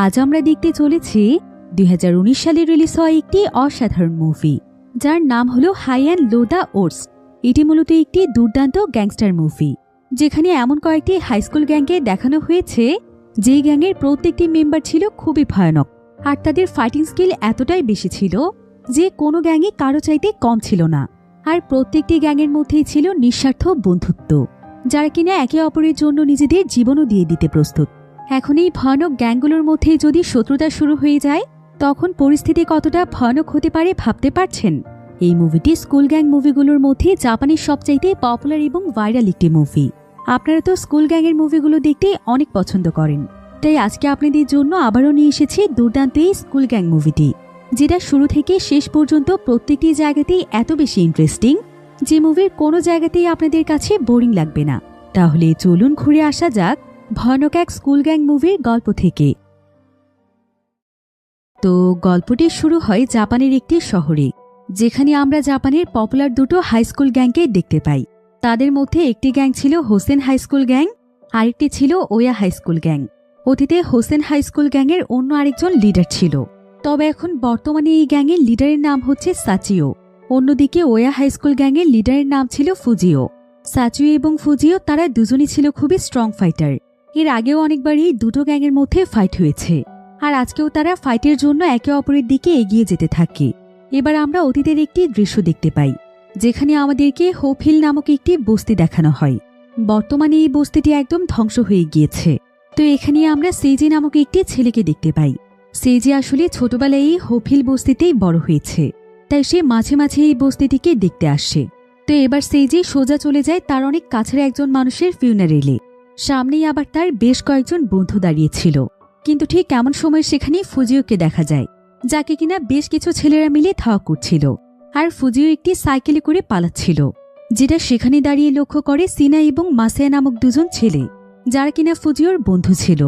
আজ আমরা দেখতে চলেছি 2019 সালে রিলিজ হওয়া একটি অসাধারণ মুভি, যার নাম হলো high and low the oats. এটি মূলত একটি দুর্দান্ত গ্যাংস্টার মুভি, যেখানে এমন কয়েকটি হাইস্কুল গ্যাংকে দেখানো হয়েছে যে গ্যাংয়ের প্রত্যেকটি মেম্বার ছিল খুবই ভয়ানক, আর তাদের ফাইটিং স্কিল এতটাই বেশি ছিল যে কোনো গ্যাংই কারো চাইতে কম ছিল না। আর প্রত্যেকটি গ্যাংয়ের মধ্যেই ছিল নিঃস্বার্থ বন্ধুত্ব, যারা কিনা একে অপরের জন্য নিজেদের জীবনও দিয়ে দিতে প্রস্তুত। এখন এই ভয়ানক গ্যাংগুলোর মধ্যে যদি শত্রুতা শুরু হয়ে যায়, তখন পরিস্থিতি কতটা ভয়ানক হতে পারে ভাবতে পারছেন? এই মুভিটি স্কুল গ্যাং মুভিগুলোর মধ্যে জাপানের সবচাইতে পপুলার এবং ভাইরাল একটি মুভি। আপনারা তো স্কুল গ্যাংয়ের মুভিগুলো দেখতে অনেক পছন্দ করেন, তাই আজকে আপনাদের জন্য আবারও নিয়ে এসেছি দুর্দান্ত এই স্কুল গ্যাং মুভিটি, যেটা শুরু থেকে শেষ পর্যন্ত প্রত্যেকটি জায়গাতেই এত বেশি ইন্টারেস্টিং যে মুভির কোনো জায়গাতেই আপনাদের কাছে বোরিং লাগবে না। তাহলে চলুন ঘুরে আসা যাক ভয়ানক এক স্কুল গ্যাং মুভির গল্প থেকে। তো গল্পটি শুরু হয় জাপানের একটি শহরে, যেখানে আমরা জাপানের পপুলার দুটো হাই স্কুল গ্যাংকে দেখতে পাই। তাদের মধ্যে একটি গ্যাং ছিল হোসেন হাই স্কুল গ্যাং, আরেকটি ছিল ওয়া হাই স্কুল গ্যাং। অতীতে হোসেন হাই স্কুল গ্যাংয়ের অন্য আরেকজন লিডার ছিল, তবে এখন বর্তমানে এই গ্যাংয়ের লিডারের নাম হচ্ছে সাচিও। অন্যদিকে ওয়া হাই স্কুল গ্যাংয়ের লিডারের নাম ছিল ফুজিও। সাচিও এবং ফুজিও তারা দুজনই ছিল খুবই স্ট্রং ফাইটার। এর আগেও অনেকবার এই দুটো গ্যাংয়ের মধ্যে ফাইট হয়েছে, আর আজকেও তারা ফাইটের জন্য একে অপরের দিকে এগিয়ে যেতে থাকে। এবার আমরা অতীতের একটি দৃশ্য দেখতে পাই, যেখানে আমাদেরকে হোপ হিল নামক একটি বস্তি দেখানো হয়। বর্তমানে এই বস্তিটি একদম ধ্বংস হয়ে গিয়েছে। তো এখানে আমরা সেজি নামক একটি ছেলেকে দেখতে পাই। সেজি আসলে ছোটবেলায় এই হোপ হিল বস্তিতেই বড় হয়েছে, তাই সে মাঝে মাঝে এই বস্তিটিকে দেখতে আসে। তো এবার সেজি সোজা চলে যায় তার অনেক কাছের একজন মানুষের ফিউনারেলে। সামনেই আবার তার বেশ কয়েকজন বন্ধু দাঁড়িয়েছিল, কিন্তু ঠিক এমন সময় সেখানে ফুজিওকে দেখা যায়, যাকে কিনা বেশ কিছু ছেলেরা মিলে ধাওয়া করছিল। আর ফুজিও একটি সাইকেলে করে পালাচ্ছিল, যেটা সেখানে দাঁড়িয়ে লক্ষ্য করে সিনা এবং মাসায়া নামক দুজন ছেলে, যারা কিনা ফুজিওর বন্ধু ছিল।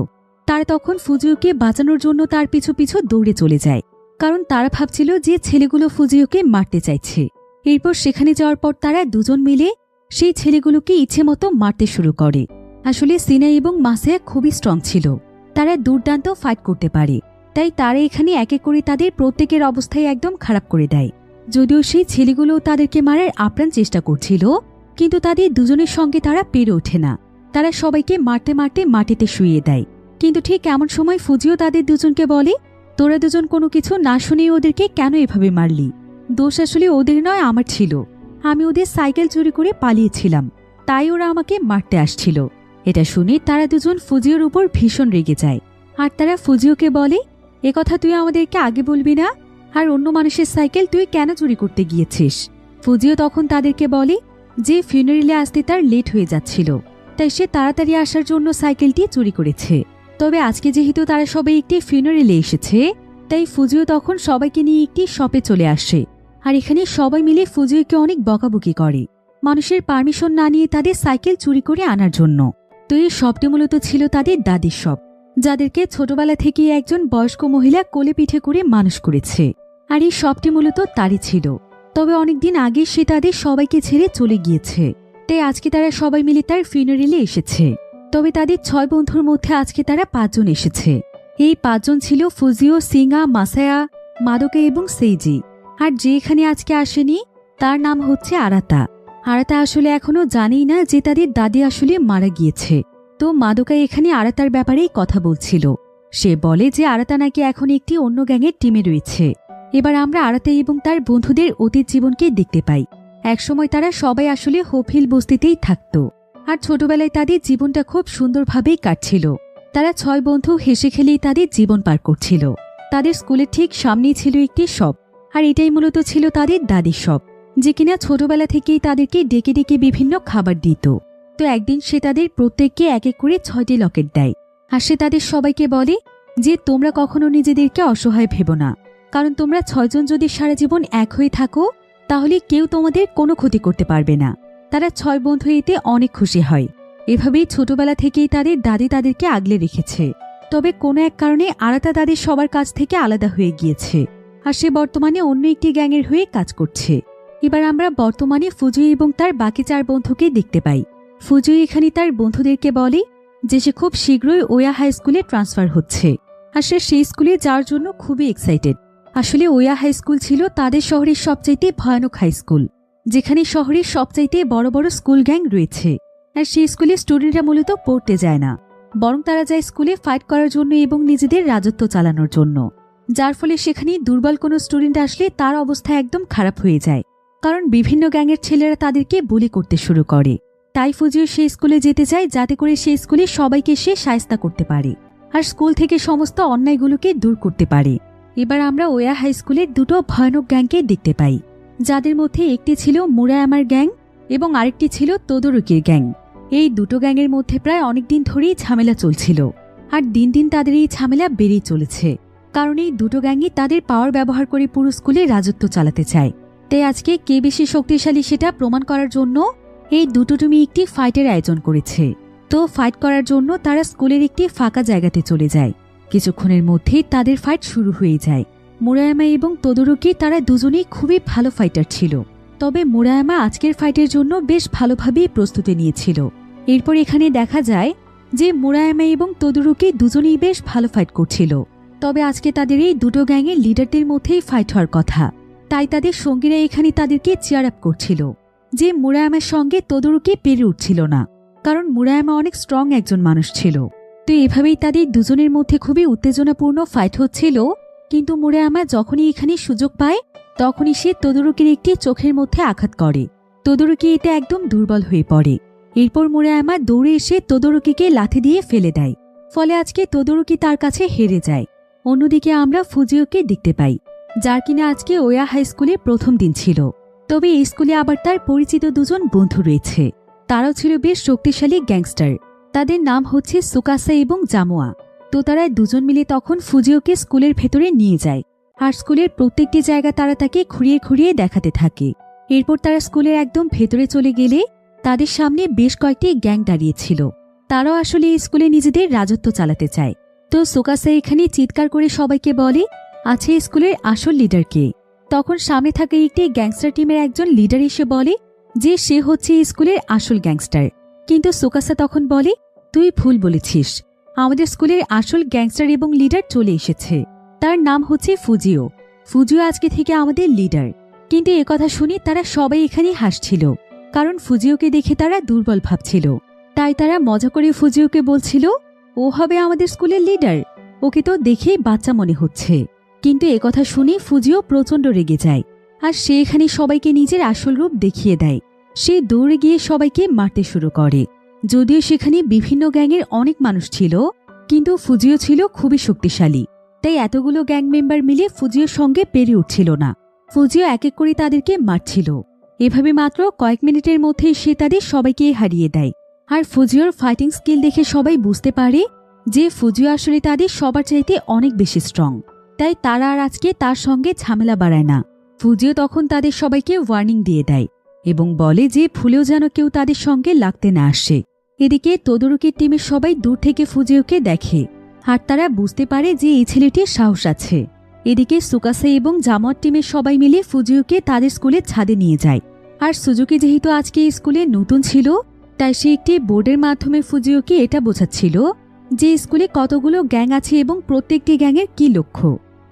তারা তখন ফুজিওকে বাঁচানোর জন্য তার পিছু পিছু দৌড়ে চলে যায়, কারণ তারা ভাবছিল যে ছেলেগুলো ফুজিওকে মারতে চাইছে। এরপর সেখানে যাওয়ার পর তারা দুজন মিলে সেই ছেলেগুলোকে ইচ্ছে মতো মারতে শুরু করে। আসলে সিনা এবং মাসায়া খুবই স্ট্রং ছিল, তারা দুর্দান্ত ফাইট করতে পারে, তাই তারা এখানে এক এক করে তাদের প্রত্যেকের অবস্থায় একদম খারাপ করে দেয়। যদিও সেই ছেলেগুলো তাদেরকে মারার আপ্রাণ চেষ্টা করছিল, কিন্তু তাদের দুজনের সঙ্গে তারা পেরে ওঠে না। তারা সবাইকে মারতে মারতে মাটিতে শুইয়ে দেয়। কিন্তু ঠিক এমন সময় ফুজিও তাদের দুজনকে বলে, তোরা দুজন কোনো কিছু না শুনেই ওদেরকে কেন এভাবে মারলি? দোষ আসলে ওদের নয়, আমার ছিল। আমি ওদের সাইকেল চুরি করে পালিয়েছিলাম, তাই ওরা আমাকে মারতে আসছিল। এটা শুনে তারা দুজন ফুজিওর উপর ভীষণ রেগে যায়, আর তারা ফুজিওকে বলে, একথা তুই আমাদেরকে আগে বলবি না? আর অন্য মানুষের সাইকেল তুই কেন চুরি করতে গিয়েছিস? ফুজিও তখন তাদেরকে বলে যে ফিউনারেলে আসতে তার লেট হয়ে যাচ্ছিল, তাই সে তাড়াতাড়ি আসার জন্য সাইকেলটি চুরি করেছে। তবে আজকে যেহেতু তারা সবাই একটি ফিউনারেলে এসেছে, তাই ফুজিও তখন সবাইকে নিয়ে একটি শপে চলে আসে। আর এখানে সবাই মিলে ফুজিওকে অনেক বকাবকি করে, মানুষের পারমিশন না নিয়ে তাদের সাইকেল চুরি করে আনার জন্য। তো এই শপটি মূলত ছিল তাদের দাদির শপ, যাদেরকে ছোটবেলা থেকে একজন বয়স্ক মহিলা কোলে পিঠে করে মানুষ করেছে। আর এই শপটি মূলত তারই ছিল, তবে অনেকদিন আগে সে তাদের সবাইকে ছেড়ে চলে গিয়েছে। তাই আজকে তারা সবাই মিলে তার ফিউনারেলে এসেছে। তবে তাদের 6 বন্ধুর মধ্যে আজকে তারা 5 জন এসেছে। এই 5 জন ছিল ফুজিও, সিঙ্গা, মাসায়া, মাদোকা এবং সেইজি। আর যে এখানে আজকে আসেনি তার নাম হচ্ছে আরাতা। আরাতা আসলে এখনো জানেই না যে তাদের দাদি আসলে মারা গিয়েছে। তো মাদোকা এখানে আরাতার ব্যাপারেই কথা বলছিল। সে বলে যে আরাতা নাকি এখন একটি অন্য গ্যাংয়ের টিমে রয়েছে। এবার আমরা আরাতা এবং তার বন্ধুদের অতীত জীবনকে দেখতে পাই। একসময় তারা সবাই আসলে হোপ হিল বস্তিতেই থাকত, আর ছোটবেলায় তাদের জীবনটা খুব সুন্দরভাবেই কাটছিল। তারা 6 বন্ধু হেসে খেলেই তাদের জীবন পার করছিল। তাদের স্কুলের ঠিক সামনেই ছিল একটি শপ, আর এটাই মূলত ছিল তাদের দাদির শপ, যে কিনা ছোটবেলা থেকেই তাদেরকে ডেকে ডেকে বিভিন্ন খাবার দিত। তো একদিন সে তাদের প্রত্যেককে এক এক করে 6টি লকেট দেয়, আর সে তাদের সবাইকে বলে যে তোমরা কখনো নিজেদেরকে অসহায় ভেবো না, কারণ তোমরা 6 জন যদি সারা জীবন এক হয়ে থাকো, তাহলে কেউ তোমাদের কোনো ক্ষতি করতে পারবে না। তারা 6 বন্ধু এতে অনেক খুশি হয়। এভাবেই ছোটবেলা থেকেই তাদের দাদি তাদেরকে আগলে রেখেছে। তবে কোনো এক কারণে আরাতা তাদের সবার কাছ থেকে আলাদা হয়ে গিয়েছে, আর সে বর্তমানে অন্য একটি গ্যাংয়ের হয়ে কাজ করছে। এবার আমরা বর্তমানে ফুজিও এবং তার বাকি 4 বন্ধুকে দেখতে পাই। ফুজিও এখানে তার বন্ধুদেরকে বলে যে সে খুব শীঘ্রই ওয়া হাই স্কুলে ট্রান্সফার হচ্ছে, আর সে সেই স্কুলে যাওয়ার জন্য খুবই এক্সাইটেড। আসলে ওয়া হাই স্কুল ছিল তাদের শহরের সবচাইতে ভয়ানক হাই স্কুল, যেখানে শহরের সবচাইতে বড় বড় স্কুল গ্যাং রয়েছে। আর সেই স্কুলে স্টুডেন্টরা মূলত পড়তে যায় না, বরং তারা যায় স্কুলে ফাইট করার জন্য এবং নিজেদের রাজত্ব চালানোর জন্য। যার ফলে সেখানে দুর্বল কোনো স্টুডেন্ট আসলে তার অবস্থা একদম খারাপ হয়ে যায়, কারণ বিভিন্ন গ্যাংয়ের ছেলেরা তাদেরকে বুলি করতে শুরু করে। তাই ফুজিও সেই স্কুলে যেতে চায়, যাতে করে সেই স্কুলে সবাইকে সে শায়েস্তা করতে পারে আর স্কুল থেকে সমস্ত অন্যায়গুলোকে দূর করতে পারে। এবার আমরা ওয়া হাই স্কুলের দুটো ভয়ানক গ্যাংকে দেখতে পাই, যাদের মধ্যে একটি ছিল মুরায়ামার গ্যাং এবং আরেকটি ছিল তোদোরুকির গ্যাং। এই দুটো গ্যাংয়ের মধ্যে প্রায় অনেকদিন ধরেই ঝামেলা চলছিল, আর দিন দিন তাদের এই ঝামেলা বেড়েই চলেছে, কারণ এই দুটো গ্যাংই তাদের পাওয়ার ব্যবহার করে পুরো স্কুলে রাজত্ব চালাতে চায়। তাই আজকে কে বেশি শক্তিশালী সেটা প্রমাণ করার জন্য এই দুটো টিমই একটি ফাইটের আয়োজন করেছে। তো ফাইট করার জন্য তারা স্কুলের একটি ফাঁকা জায়গাতে চলে যায়। কিছুক্ষণের মধ্যেই তাদের ফাইট শুরু হয়ে যায়। মুরায়ামা এবং তোদোরুকি তারা দুজনেই খুবই ভালো ফাইটার ছিল, তবে মুরায়ামা আজকের ফাইটের জন্য বেশ ভালোভাবেই প্রস্তুতি নিয়েছিল। এরপর এখানে দেখা যায় যে মুরায়ামা এবং তোদোরুকি দুজনেই বেশ ভালো ফাইট করছিল, তবে আজকে তাদের এই দুটো গ্যাংয়ের লিডারদের মধ্যেই ফাইট হওয়ার কথা। তাই তাদের সঙ্গীরা এখানে তাদেরকে চিয়ার আপ করছিল যে মুরায়ামার সঙ্গে তোদোরুকি পেরে উঠছিল না, কারণ মুরায়ামা অনেক স্ট্রং একজন মানুষ ছিল। তো এভাবেই তাদের দুজনের মধ্যে খুবই উত্তেজনাপূর্ণ ফাইট হচ্ছিল। কিন্তু মুরায়ামা যখনই এখানে সুযোগ পায় তখনই সে তোদোরুকির একটি চোখের মধ্যে আঘাত করে। তোদোরুকি এতে একদম দুর্বল হয়ে পড়ে। এরপর মুরায়ামা দৌড়ে এসে তোদোরুকিকে লাথি দিয়ে ফেলে দেয়, ফলে আজকে তোদোরুকি তার কাছে হেরে যায়। অন্যদিকে আমরা ফুজিওকে দেখতে পাই, যার কিনা আজকে ওয়া হাই স্কুলের প্রথম দিন ছিল। তবে এই স্কুলে আবার তার পরিচিত দুজন বন্ধু রয়েছে, তারাও ছিল বেশ শক্তিশালী গ্যাংস্টার। তাদের নাম হচ্ছে সুকাসা এবং জামোয়া। তো তারা দুজন মিলে তখন ফুজিওকে স্কুলের ভেতরে নিয়ে যায়, আর স্কুলের প্রত্যেকটি জায়গা তারা তাকে ঘুরিয়ে ঘুরিয়ে দেখাতে থাকে। এরপর তারা স্কুলের একদম ভেতরে চলে গেলে তাদের সামনে বেশ কয়েকটি গ্যাং দাঁড়িয়েছিল। তারাও আসলে এই স্কুলে নিজেদের রাজত্ব চালাতে চায়। তো সুকাসা এখানে চিৎকার করে সবাইকে বলে, আছে স্কুলের আসল লিডার কে? তখন সামনে থাকা একটি গ্যাংস্টার টিমের একজন লিডার এসে বলে যে সে হচ্ছে স্কুলের আসল গ্যাংস্টার। কিন্তু সুকাসা তখন বলে, তুই ভুল বলেছিস, আমাদের স্কুলের আসল গ্যাংস্টার এবং লিডার চলে এসেছে। তার নাম হচ্ছে ফুজিও। ফুজিও আজকে থেকে আমাদের লিডার। কিন্তু একথা শুনে তারা সবাই এখানে হাসছিল, কারণ ফুজিওকে দেখে তারা দুর্বল ভাবছিল। তাই তারা মজা করে ফুজিওকে বলছিল, ও হবে আমাদের স্কুলের লিডার, ওকে তো দেখেই বাচ্চা মনে হচ্ছে। কিন্তু একথা শুনে ফুজিও প্রচণ্ড রেগে যায়, আর সে এখানে সবাইকে নিজের আসল রূপ দেখিয়ে দেয়। সে দৌড়ে গিয়ে সবাইকে মারতে শুরু করে। যদিও সেখানে বিভিন্ন গ্যাংয়ের অনেক মানুষ ছিল, কিন্তু ফুজিও ছিল খুবই শক্তিশালী। তাই এতগুলো গ্যাং মেম্বার মিলে ফুজিওর সঙ্গে পেরে উঠছিল না। ফুজিও এক এক করে তাদেরকে মারছিল। এভাবে মাত্র কয়েক মিনিটের মধ্যেই সে তাদের সবাইকে হারিয়ে দেয়। আর ফুজিওর ফাইটিং স্কিল দেখে সবাই বুঝতে পারে যে ফুজিও আসলে তাদের সবার চাইতে অনেক বেশি স্ট্রং। তাই তারা আর আজকে তার সঙ্গে ঝামেলা বাড়ায় না। ফুজিও তখন তাদের সবাইকে ওয়ার্নিং দিয়ে দেয় এবং বলে যে ভুলেও যেন কেউ তাদের সঙ্গে লাগতে না আসে। এদিকে তোদোরুকির টিমের সবাই দূর থেকে ফুজিওকে দেখে, আর তারা বুঝতে পারে যে এই ছেলেটির সাহস আছে। এদিকে সুকাসা এবং জামোয়ার টিমের সবাই মিলে ফুজিওকে তাদের স্কুলের ছাদে নিয়ে যায়। আর সুজুকি যেহেতু আজকে এই স্কুলে নতুন ছিল, তাই সে একটি বোর্ডের মাধ্যমে ফুজিওকে এটা বোঝাচ্ছিল যে স্কুলে কতগুলো গ্যাং আছে এবং প্রত্যেকটি গ্যাংয়ের কি লক্ষ্য।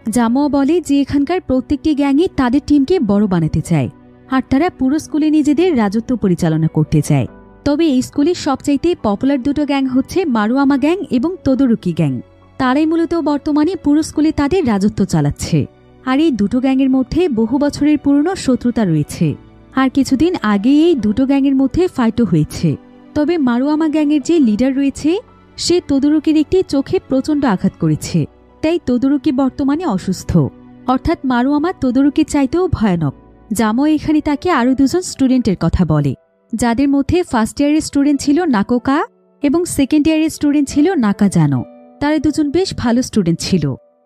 জামোয়া বলে যে এখানকার প্রত্যেকটি গ্যাংই তাদের টিমকে বড় বানাতে চায়, আর তারা পুরো স্কুলে নিজেদের রাজত্ব পরিচালনা করতে চায়। তবে এই স্কুলের সবচাইতে পপুলার দুটো গ্যাং হচ্ছে মারুয়ামা গ্যাং এবং তোদোরুকি গ্যাং। তারাই মূলত বর্তমানে পুরো স্কুলে তাদের রাজত্ব চালাচ্ছে। আর এই দুটো গ্যাংয়ের মধ্যে বহু বছরের পুরনো শত্রুতা রয়েছে। আর কিছুদিন আগে এই দুটো গ্যাংয়ের মধ্যে ফাইটও হয়েছে। তবে মারুয়ামা গ্যাংয়ের যে লিডার রয়েছে সে তোদোরুকির একটি চোখে প্রচণ্ড আঘাত করেছে। তাই তোদোরুকি বর্তমানে অসুস্থ, অর্থাৎ মারুয়ামা তোদোরুকির চাইতেও ভয়ানক। জামো এখানে তাকে আরও দুজন স্টুডেন্টের কথা বলে, যাদের মধ্যে ফার্স্ট ইয়ারের স্টুডেন্ট ছিল নাকোকা এবং সেকেন্ড ইয়ারের স্টুডেন্ট ছিল নাকাজানো। তারা দুজন বেশ ভালো স্টুডেন্ট ছিল,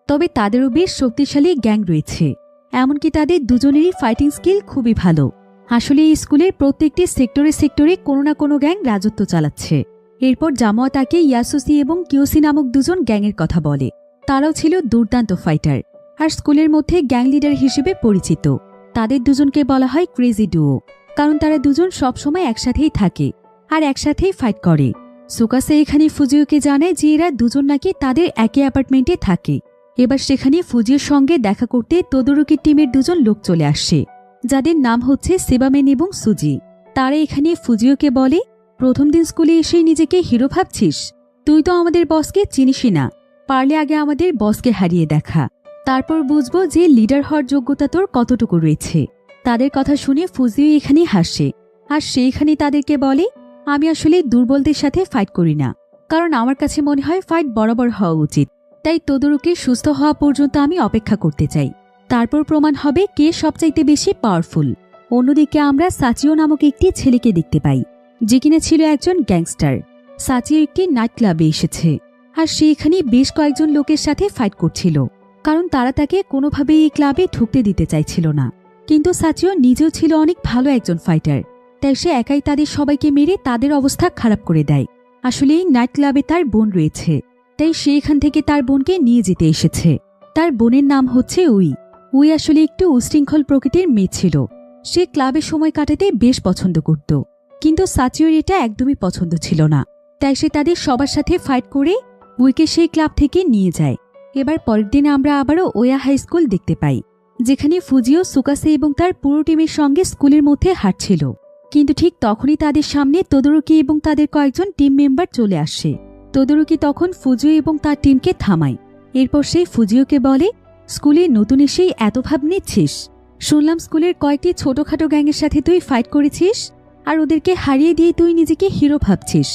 তবে তাদেরও বেশ শক্তিশালী গ্যাং রয়েছে। এমনকি তাদের দুজনেরই ফাইটিং স্কিল খুবই ভালো। আসলে এই স্কুলের প্রত্যেকটি সেক্টরে সেক্টরে কোনো না কোনো গ্যাং রাজত্ব চালাচ্ছে। এরপর জামোয়া তাকে ইয়াসুসি এবং কিওসি নামক দুজন গ্যাংয়ের কথা বলে। তারাও ছিল দুর্দান্ত ফাইটার, আর স্কুলের মধ্যে গ্যাং লিডার হিসেবে পরিচিত। তাদের দুজনকে বলা হয় ক্রেজি ডুও, কারণ তারা দুজন সবসময় একসাথেই থাকে আর একসাথেই ফাইট করে। সুকাসে এখানে ফুজিওকে জানায় যে এরা দুজন নাকি তাদের একই অ্যাপার্টমেন্টে থাকে। এবার সেখানে ফুজিওর সঙ্গে দেখা করতে তোদোরুকির টিমের দুজন লোক চলে আসে, যাদের নাম হচ্ছে সেবামেন এবং সুজি। তারা এখানে ফুজিওকে বলে, প্রথম দিন স্কুলে এসেই নিজেকে হিরো ভাবছিস? তুই তো আমাদের বসকে চিনিসই না। পারলে আগে আমাদের বসকে হারিয়ে দেখা, তারপর বুঝবো যে লিডার হওয়ার যোগ্যতা তোর কতটুকু রয়েছে। তাদের কথা শুনে ফুজিও এখানে হাসে, আর সেইখানে তাদেরকে বলে, আমি আসলে দুর্বলদের সাথে ফাইট করি না, কারণ আমার কাছে মনে হয় ফাইট বরাবর হওয়া উচিত। তাই তোদোরুকি সুস্থ হওয়া পর্যন্ত আমি অপেক্ষা করতে চাই, তারপর প্রমাণ হবে কে সবচাইতে বেশি পাওয়ারফুল। অন্যদিকে আমরা সাচিও নামক একটি ছেলেকে দেখতে পাই, যে কিনা ছিল একজন গ্যাংস্টার। সাচিও একটি নাইট ক্লাবে এসেছে, আর সে এখানে বেশ কয়েকজন লোকের সাথে ফাইট করছিল, কারণ তারা তাকে কোনোভাবেই এই ক্লাবে ঢুকতে দিতে চাইছিল না। কিন্তু সাচিও নিজেও ছিল অনেক ভালো একজন ফাইটার, তাই সে একাই তাদের সবাইকে মেরে তাদের অবস্থা খারাপ করে দেয়। আসলে এই নাইট ক্লাবে তার বোন রয়েছে, তাই সে এখান থেকে তার বোনকে নিয়ে যেতে এসেছে। তার বোনের নাম হচ্ছে উই আসলে একটু উশৃঙ্খল প্রকৃতির মেয়ে ছিল। সে ক্লাবে সময় কাটাতে বেশ পছন্দ করত, কিন্তু সাচিওর এটা একদমই পছন্দ ছিল না। তাই সে তাদের সবার সাথে ফাইট করে উইকে সেই ক্লাব থেকে নিয়ে যায়। এবার পরের দিন আমরা আবারও ওয়া হাই স্কুল দেখতে পাই, যেখানে ফুজিও সুকাসে এবং তার পুরো টিমের সঙ্গে স্কুলের মধ্যে হাঁটছিল। কিন্তু ঠিক তখনই তাদের সামনে তোদোরুকি এবং তাদের কয়েকজন টিম মেম্বার চলে আসে। তোদোরুকি তখন ফুজিও এবং তার টিমকে থামায়। এরপর সে ফুজিওকে বলে, স্কুলে নতুন এসেই এত ভাব নিচ্ছিস? শুনলাম স্কুলের কয়েকটি ছোটখাটো গ্যাংয়ের সাথে তুই ফাইট করেছিস, আর ওদেরকে হারিয়ে দিয়ে তুই নিজেকে হিরো ভাবছিস।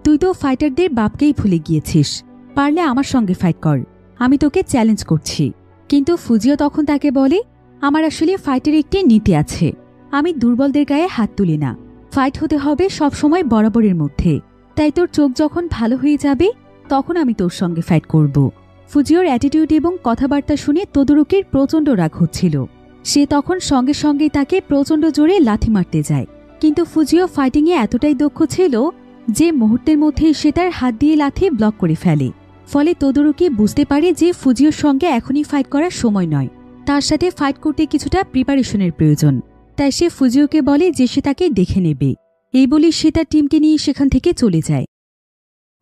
তুই তো ফাইটারদের বাপকেই ভুলে গিয়েছিস। পারলে আমার সঙ্গে ফাইট কর, আমি তোকে চ্যালেঞ্জ করছি। কিন্তু ফুজিও তখন তাকে বলে, আমার আসলে ফাইটের একটি নীতি আছে, আমি দুর্বলদের গায়ে হাত তুলি না। ফাইট হতে হবে সবসময় বরাবরের মধ্যে। তাই তোর চোখ যখন ভালো হয়ে যাবে তখন আমি তোর সঙ্গে ফাইট করব। ফুজিওর অ্যাটিটিউড এবং কথাবার্তা শুনে তোদোরুকির প্রচণ্ড রাগ হচ্ছিল। সে তখন সঙ্গে সঙ্গেই তাকে প্রচণ্ড জোরে লাথি মারতে যায়। কিন্তু ফুজিও ফাইটিংয়ে এতটাই দক্ষ ছিল যে মুহূর্তের মধ্যেই সে তার হাত দিয়ে লাথি ব্লক করে ফেলে। ফলে তোদোরুকি বুঝতে পারে যে ফুজিওর সঙ্গে এখনই ফাইট করার সময় নয়, তার সাথে ফাইট করতে কিছুটা প্রিপারেশনের প্রয়োজন। তাই সে ফুজিওকে বলে যে সে তাকে দেখে নেবে। এই বলে সে তার টিমকে নিয়ে সেখান থেকে চলে যায়।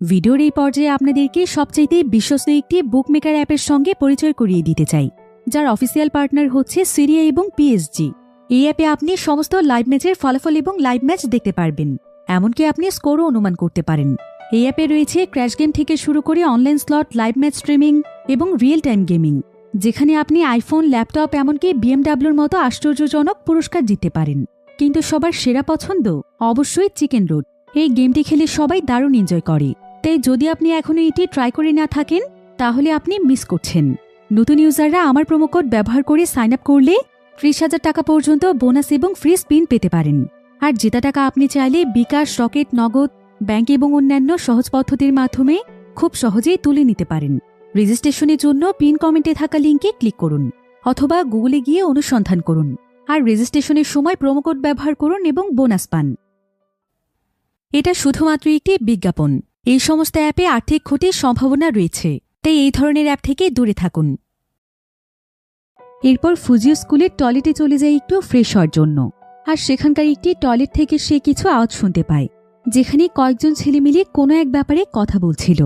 ভিডিওর এই পর্যায়ে আপনাদেরকে সবচাইতে বিশ্বস্ত একটি বুকমেকার অ্যাপের সঙ্গে পরিচয় করিয়ে দিতে চাই, যার অফিসিয়াল পার্টনার হচ্ছে সিরিয়া এবং পিএসজি। এই অ্যাপে আপনি সমস্ত লাইভ ম্যাচের ফলাফল এবং লাইভ ম্যাচ দেখতে পারবেন, এমনকি আপনি স্কোরও অনুমান করতে পারেন। এই অ্যাপে রয়েছে ক্র্যাশ গেম থেকে শুরু করে online slot, live match streaming এবং রিয়েল টাইম গেমিং, যেখানে আপনি আইফোন, ল্যাপটপ, এমনকি বিএমডাব্লিউর মতো আশ্চর্যজনক পুরস্কার জিততে পারেন। কিন্তু সবার সেরা পছন্দ অবশ্যই চিকেন রুট। এই গেমটি খেলে সবাই দারুণ এনজয় করে, তাই যদি আপনি এখনও এটি ট্রাই করে না থাকেন তাহলে আপনি মিস করছেন। নতুন ইউজাররা আমার প্রোমোকোড ব্যবহার করে সাইন আপ করলে 30,000 টাকা পর্যন্ত বোনাস এবং ফ্রি স্পিন পেতে পারেন। আর জেতা টাকা আপনি চাইলে বিকাশ, রকেট, নগদ, ব্যাংক এবং অন্যান্য সহজ পদ্ধতির মাধ্যমে খুব সহজেই তুলে নিতে পারেন। রেজিস্ট্রেশনের জন্য পিন কমেন্টে থাকা লিঙ্কে ক্লিক করুন অথবা গুগলে গিয়ে অনুসন্ধান করুন, আর রেজিস্ট্রেশনের সময় প্রোমোকোড ব্যবহার করুন এবং বোনাস পান। এটা শুধুমাত্র একটি বিজ্ঞাপন। এই সমস্ত অ্যাপে আর্থিক ক্ষতির সম্ভাবনা রয়েছে, তাই এই ধরনের অ্যাপ থেকে দূরে থাকুন। এরপর ফুজিও স্কুলের টয়লেটে চলে যায় একটু ফ্রেশ হওয়ার জন্য, আর সেখানকার একটি টয়লেট থেকে সে কিছু আওয়াজ শুনতে পায়, যেখানে কয়েকজন ছেলে মিলে কোনো এক ব্যাপারে কথা বলছিল।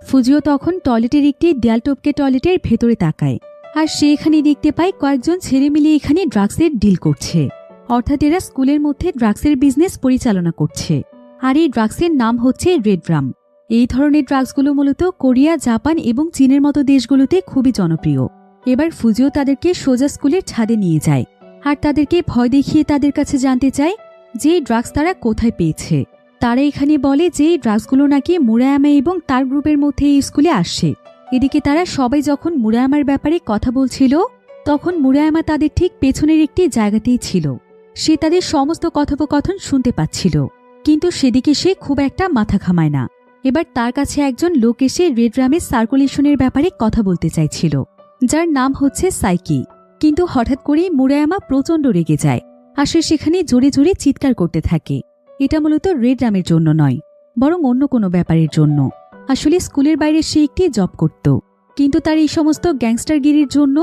ফুজিও তখন টয়লেটের একটি দেয়াল টপকে টয়লেটের ভেতরে তাকায়, আর সে এখানে দেখতে পায় কয়েকজন ছেলে মিলে এখানে ড্রাগসের ডিল করছে, অর্থাৎ এরা স্কুলের মধ্যে ড্রাগসের বিজনেস পরিচালনা করছে। আর এই ড্রাগসের নাম হচ্ছে রেড রাম। এই ধরনের ড্রাগসগুলো মূলত কোরিয়া, জাপান এবং চীনের মতো দেশগুলোতে খুবই জনপ্রিয়। এবার ফুজিও তাদেরকে সোজা স্কুলের ছাদে নিয়ে যায়, আর তাদেরকে ভয় দেখিয়ে তাদের কাছে জানতে চায় যে এই ড্রাগস তারা কোথায় পেয়েছে। তারা এখানে বলে যে এই ড্রাগসগুলো নাকি মুরায়ামা এবং তার গ্রুপের মধ্যে এই স্কুলে আসছে। এদিকে তারা সবাই যখন মুরায়ামার ব্যাপারে কথা বলছিল তখন মুরায়ামা তাদের ঠিক পেছনের একটি জায়গাতেই ছিল। সে তাদের সমস্ত কথোপকথন শুনতে পাচ্ছিল, কিন্তু সেদিকে সে খুব একটা মাথা ঘামায় না। এবার তার কাছে একজন লোক এসে রেড রামের সার্কুলেশনের ব্যাপারে কথা বলতে চাইছিল, যার নাম হচ্ছে সাইকি। কিন্তু হঠাৎ করেই মুরায়ামা প্রচণ্ড রেগে যায়, আর সে সেখানে জোরে জোরে চিৎকার করতে থাকে। এটা মূলত রেড রামের জন্য নয়, বরং অন্য কোনো ব্যাপারের জন্য। আসলে স্কুলের বাইরে সে একটি জব করত, কিন্তু তার এই সমস্ত গ্যাংস্টারগিরির জন্য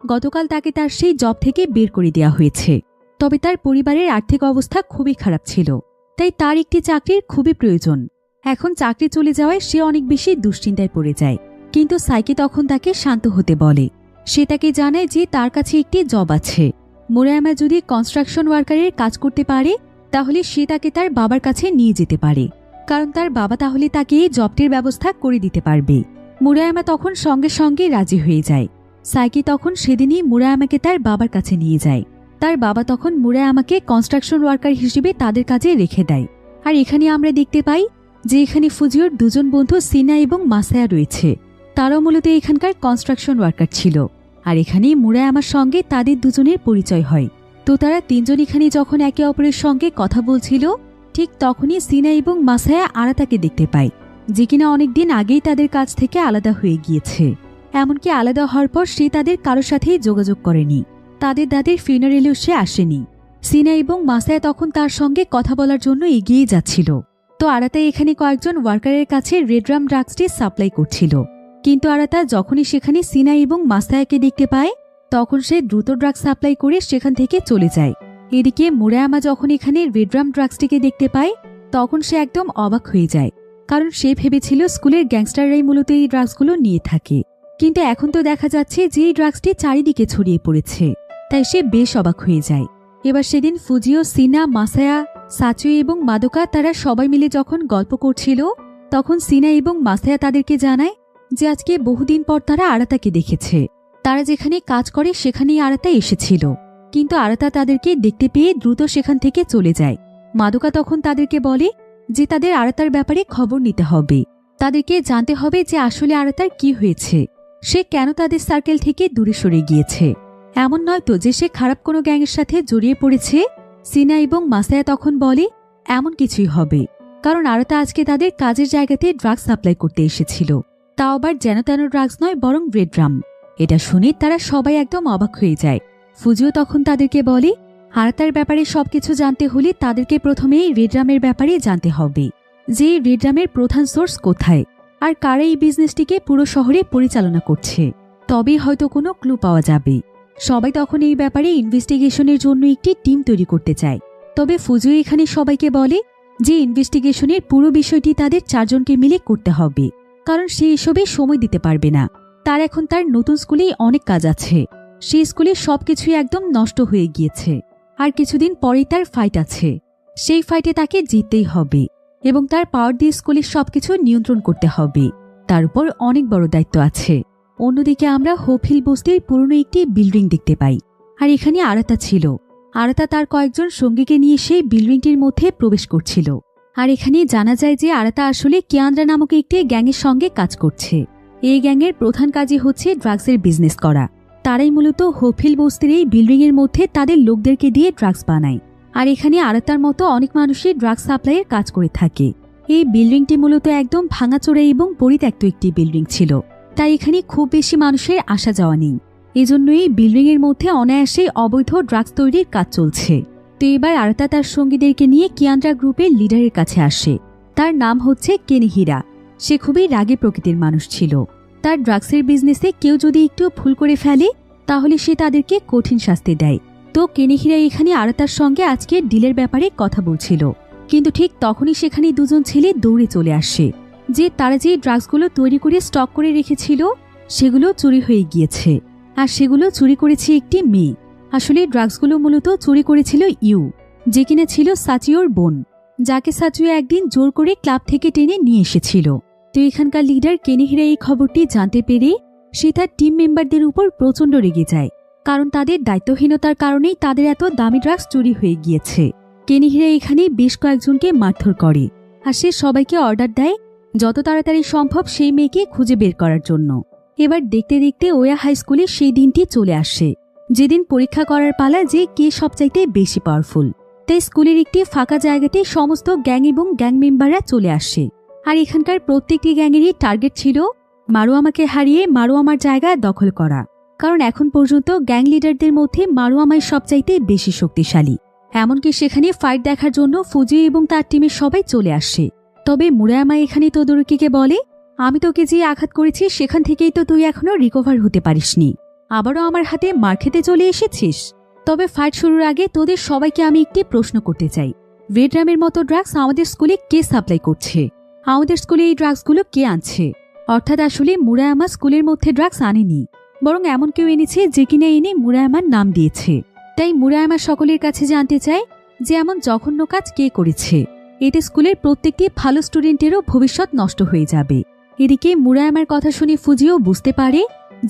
গতকাল তাকে তার সেই জব থেকে বের করে দেওয়া হয়েছে। তবে তার পরিবারের আর্থিক অবস্থা খুবই খারাপ ছিল, তাই তার একটি চাকরির খুবই প্রয়োজন। এখন চাকরি চলে যাওয়ায় সে অনেক বেশি দুশ্চিন্তায় পড়ে যায়। কিন্তু সাইকি তখন তাকে শান্ত হতে বলে। সে তাকে জানায় যে তার কাছে একটি জব আছে। মুরায়ামা যদি কনস্ট্রাকশন ওয়ার্কারের কাজ করতে পারে তাহলে সে তাকে তার বাবার কাছে নিয়ে যেতে পারে, কারণ তার বাবা তাহলে তাকে এই জবটির ব্যবস্থা করে দিতে পারবে। মুরায়ামা তখন সঙ্গে সঙ্গে রাজি হয়ে যায়। সাইকি তখন সেদিনই মুরায়ামাকে তার বাবার কাছে নিয়ে যায়। তার বাবা তখন মুরায়ামাকে কনস্ট্রাকশন ওয়ার্কার হিসেবে তাদের কাজে রেখে দেয়। আর এখানে আমরা দেখতে পাই যে এখানে ফুজিওর দুজন বন্ধু সিনা এবং মাসায়া রয়েছে। তারাও মূলত এখানকার কনস্ট্রাকশন ওয়ার্কার ছিল। আর এখানেই মুরায়ামার সঙ্গে তাদের দুজনের পরিচয় হয়। তো তারা তিনজন এখানে যখন একে অপরের সঙ্গে কথা বলছিল, ঠিক তখনই সিনা এবং মাসায়া আরাতাকে দেখতে পায়, যে কিনা অনেকদিন আগেই তাদের কাছ থেকে আলাদা হয়ে গিয়েছে। এমনকি আলাদা হওয়ার পর সে তাদের কারোর সাথেই যোগাযোগ করেনি। তাদের দাদের ফিউনারেলেও সে আসেনি। সিনা এবং মাসায়া তখন তার সঙ্গে কথা বলার জন্য এগিয়ে যাচ্ছিল। তো আরাতা এখানে কয়েকজন ওয়ার্কারের কাছে রেডরাম ড্রাগসটি সাপ্লাই করছিল। কিন্তু আরাতা যখনই সেখানে সিনা এবং মাসায়াকে দেখতে পায় তখন সে দ্রুত ড্রাগস সাপ্লাই করে সেখান থেকে চলে যায়। এদিকে মুরায়ামা যখন এখানে রেডরাম ড্রাগসটিকে দেখতে পায় তখন সে একদম অবাক হয়ে যায়, কারণ সে ভেবেছিল স্কুলের গ্যাংস্টাররাই মূলত এই ড্রাগসগুলো নিয়ে থাকে। কিন্তু এখন তো দেখা যাচ্ছে যে এই ড্রাগসটি চারিদিকে ছড়িয়ে পড়েছে, তাই সে বেশ অবাক হয়ে যায়। এবার সেদিন ফুজিও, সিনা, মাসায়া, সাচুই এবং মাদোকা তারা সবাই মিলে যখন গল্প করছিল তখন সিনা এবং মাসায়া তাদেরকে জানায় যে আজকে বহুদিন পর তারা আরাতাকে দেখেছে। তারা যেখানে কাজ করে সেখানেই আরাতা এসেছিল, কিন্তু আরাতা তাদেরকে দেখতে পেয়ে দ্রুত সেখান থেকে চলে যায়। মাদোকা তখন তাদেরকে বলে যে তাদের আরাতার ব্যাপারে খবর নিতে হবে, তাদেরকে জানতে হবে যে আসলে আরাতার কি হয়েছে, সে কেন তাদের সার্কেল থেকে দূরে সরে গিয়েছে। এমন নয়তো যে সে খারাপ কোনো গ্যাংয়ের সাথে জড়িয়ে পড়েছে। সিনা এবং মাসায়া তখন বলে এমন কিছুই হবে, কারণ আরাতা আজকে তাদের কাজের জায়গাতে ড্রাগস সাপ্লাই করতে এসেছিল, তাও আবার যেন তেন ড্রাগস নয়, বরং রেডরাম। এটা শুনে তারা সবাই একদম অবাক হয়ে যায়। ফুজিও তখন তাদেরকে বলে আরাতার ব্যাপারে সবকিছু জানতে হলে তাদেরকে প্রথমে এই রেডরামের ব্যাপারে জানতে হবে, যে এই রেডরামের প্রধান সোর্স কোথায় আর কারা এই বিজনেসটিকে পুরো শহরে পরিচালনা করছে, তবেই হয়তো কোনো ক্লু পাওয়া যাবে। সবাই তখন এই ব্যাপারে ইনভেস্টিগেশনের জন্য একটি টিম তৈরি করতে চায়। তবে ফুজিও এখানে সবাইকে বলে যে ইনভেস্টিগেশনের পুরো বিষয়টি তাদের চারজনকে মিলে করতে হবে, কারণ সে এসবে সময় দিতে পারবে না। তার এখন তার নতুন স্কুলেই অনেক কাজ আছে। সেই স্কুলে সবকিছুই একদম নষ্ট হয়ে গিয়েছে, আর কিছুদিন পরেই তার ফাইট আছে। সেই ফাইটে তাকে জিততেই হবে এবং তার পাওয়ার দিয়ে স্কুলের সবকিছু নিয়ন্ত্রণ করতে হবে। তার উপর অনেক বড় দায়িত্ব আছে। অন্যদিকে আমরা হোপ হিল বস্তির পুরনো একটি বিল্ডিং দেখতে পাই, আর এখানে আরাতা ছিল। আরাতা তার কয়েকজন সঙ্গীকে নিয়ে সেই বিল্ডিংটির মধ্যে প্রবেশ করছিল। আর এখানে জানা যায় যে আরাতা আসলে কিয়ান্দ্রা নামক একটি গ্যাংয়ের সঙ্গে কাজ করছে। এই গ্যাংয়ের প্রধান কাজই হচ্ছে ড্রাগসের বিজনেস করা। তারাই মূলত হোপ হিল বস্তির এই বিল্ডিংয়ের মধ্যে তাদের লোকদেরকে দিয়ে ড্রাগস বানায়। আর এখানে আরাতার মতো অনেক মানুষই ড্রাগস সাপ্লাইয়ের কাজ করে থাকে। এই বিল্ডিংটি মূলত একদম ভাঙাচোরা এবং পরিত্যক্ত একটি বিল্ডিং ছিল, তাই এখানে খুব বেশি মানুষের আসা যাওয়া নেই। এজন্য এই বিল্ডিংয়ের মধ্যে অনায়াসে অবৈধ ড্রাগস তৈরির কাজ চলছে। তো এবার আরাতা তার সঙ্গীদেরকে নিয়ে কিয়ান্দ্রা গ্রুপের লিডারের কাছে আসে। তার নাম হচ্ছে কেনিহিরা। সে খুবই রাগী প্রকৃতির মানুষ ছিল। তার ড্রাগসের বিজনেসে কেউ যদি একটু ভুল করে ফেলে তাহলে সে তাদেরকে কঠিন শাস্তি দেয়। তো কেনিহিরা এখানে আরাতার সঙ্গে আজকে ডিলের ব্যাপারে কথা বলছিল, কিন্তু ঠিক তখনই সেখানে দুজন ছেলে দৌড়ে চলে আসে যে তারা যে ড্রাগসগুলো তৈরি করে স্টক করে রেখেছিল সেগুলো চুরি হয়ে গিয়েছে, আর সেগুলো চুরি করেছে একটি মেয়ে। আসলে ড্রাগসগুলো মূলত চুরি করেছিল ইউ, যে কিনা ছিল সাচিওর বোন, যাকে সাচিও একদিন জোর করে ক্লাব থেকে টেনে নিয়ে এসেছিল। তো এখানকার লিডার কেনিহিরা এই খবরটি জানতে পেরে সে তার টিম মেম্বারদের উপর প্রচণ্ড রেগে যায়, কারণ তাদের দায়িত্বহীনতার কারণেই তাদের এত দামি ড্রাগস চুরি হয়ে গিয়েছে। কেনিহিরা এখানে বেশ কয়েকজনকে মারধর করে, আর সে সবাইকে অর্ডার দেয় যত তাড়াতাড়ি সম্ভব সেই মেয়েকে খুঁজে বের করার জন্য। এবার দেখতে দেখতে ওয়া হাই স্কুলে সেই দিনটি চলে আসে, যেদিন পরীক্ষা করার পালা যে কে সবচাইতে বেশি পাওয়ারফুল। তাই স্কুলের একটি ফাঁকা জায়গাতে সমস্ত গ্যাং এবং গ্যাং মেম্বাররা চলে আসে। আর এখানকার প্রত্যেকটি গ্যাংয়েরই টার্গেট ছিল মারুয়ামাকে হারিয়ে মারুয়ামার জায়গা দখল করা, কারণ এখন পর্যন্ত গ্যাং লিডারদের মধ্যে মারুয়ামাই সবচাইতে বেশি শক্তিশালী। এমনকি সেখানে ফাইট দেখার জন্য ফুজি এবং তার টিমের সবাই চলে আসে। তবে মুরায়ামা এখানে তোদরুকিকে বলে, আমি তোকে যে আঘাত করেছি সেখান থেকেই তো তুই এখনো রিকভার হতে পারিসনি, আবারও আমার হাতে মার খেতে চলে এসেছিস। তবে ফাইট শুরুর আগে তোদের সবাইকে আমি একটি প্রশ্ন করতে চাই, রেডরামের মতো ড্রাগস আমাদের স্কুলে কে সাপ্লাই করছে? আমাদের স্কুলে এই ড্রাগসগুলো কে আনছে। অর্থাৎ আসলে মুরায়ামা স্কুলের মধ্যে ড্রাগস আনেনি, বরং এমন কেউ এনেছে যে কিনা এনে মুরায়ামার নাম দিয়েছে। তাই মুরায়ামা সকলের কাছে জানতে চায় যে এমন জঘন্য কাজ কে করেছে। এতে স্কুলের প্রত্যেকটি ভালো স্টুডেন্টেরও ভবিষ্যৎ নষ্ট হয়ে যাবে। এদিকে মুরায়ামার কথা শুনে ফুজিও বুঝতে পারে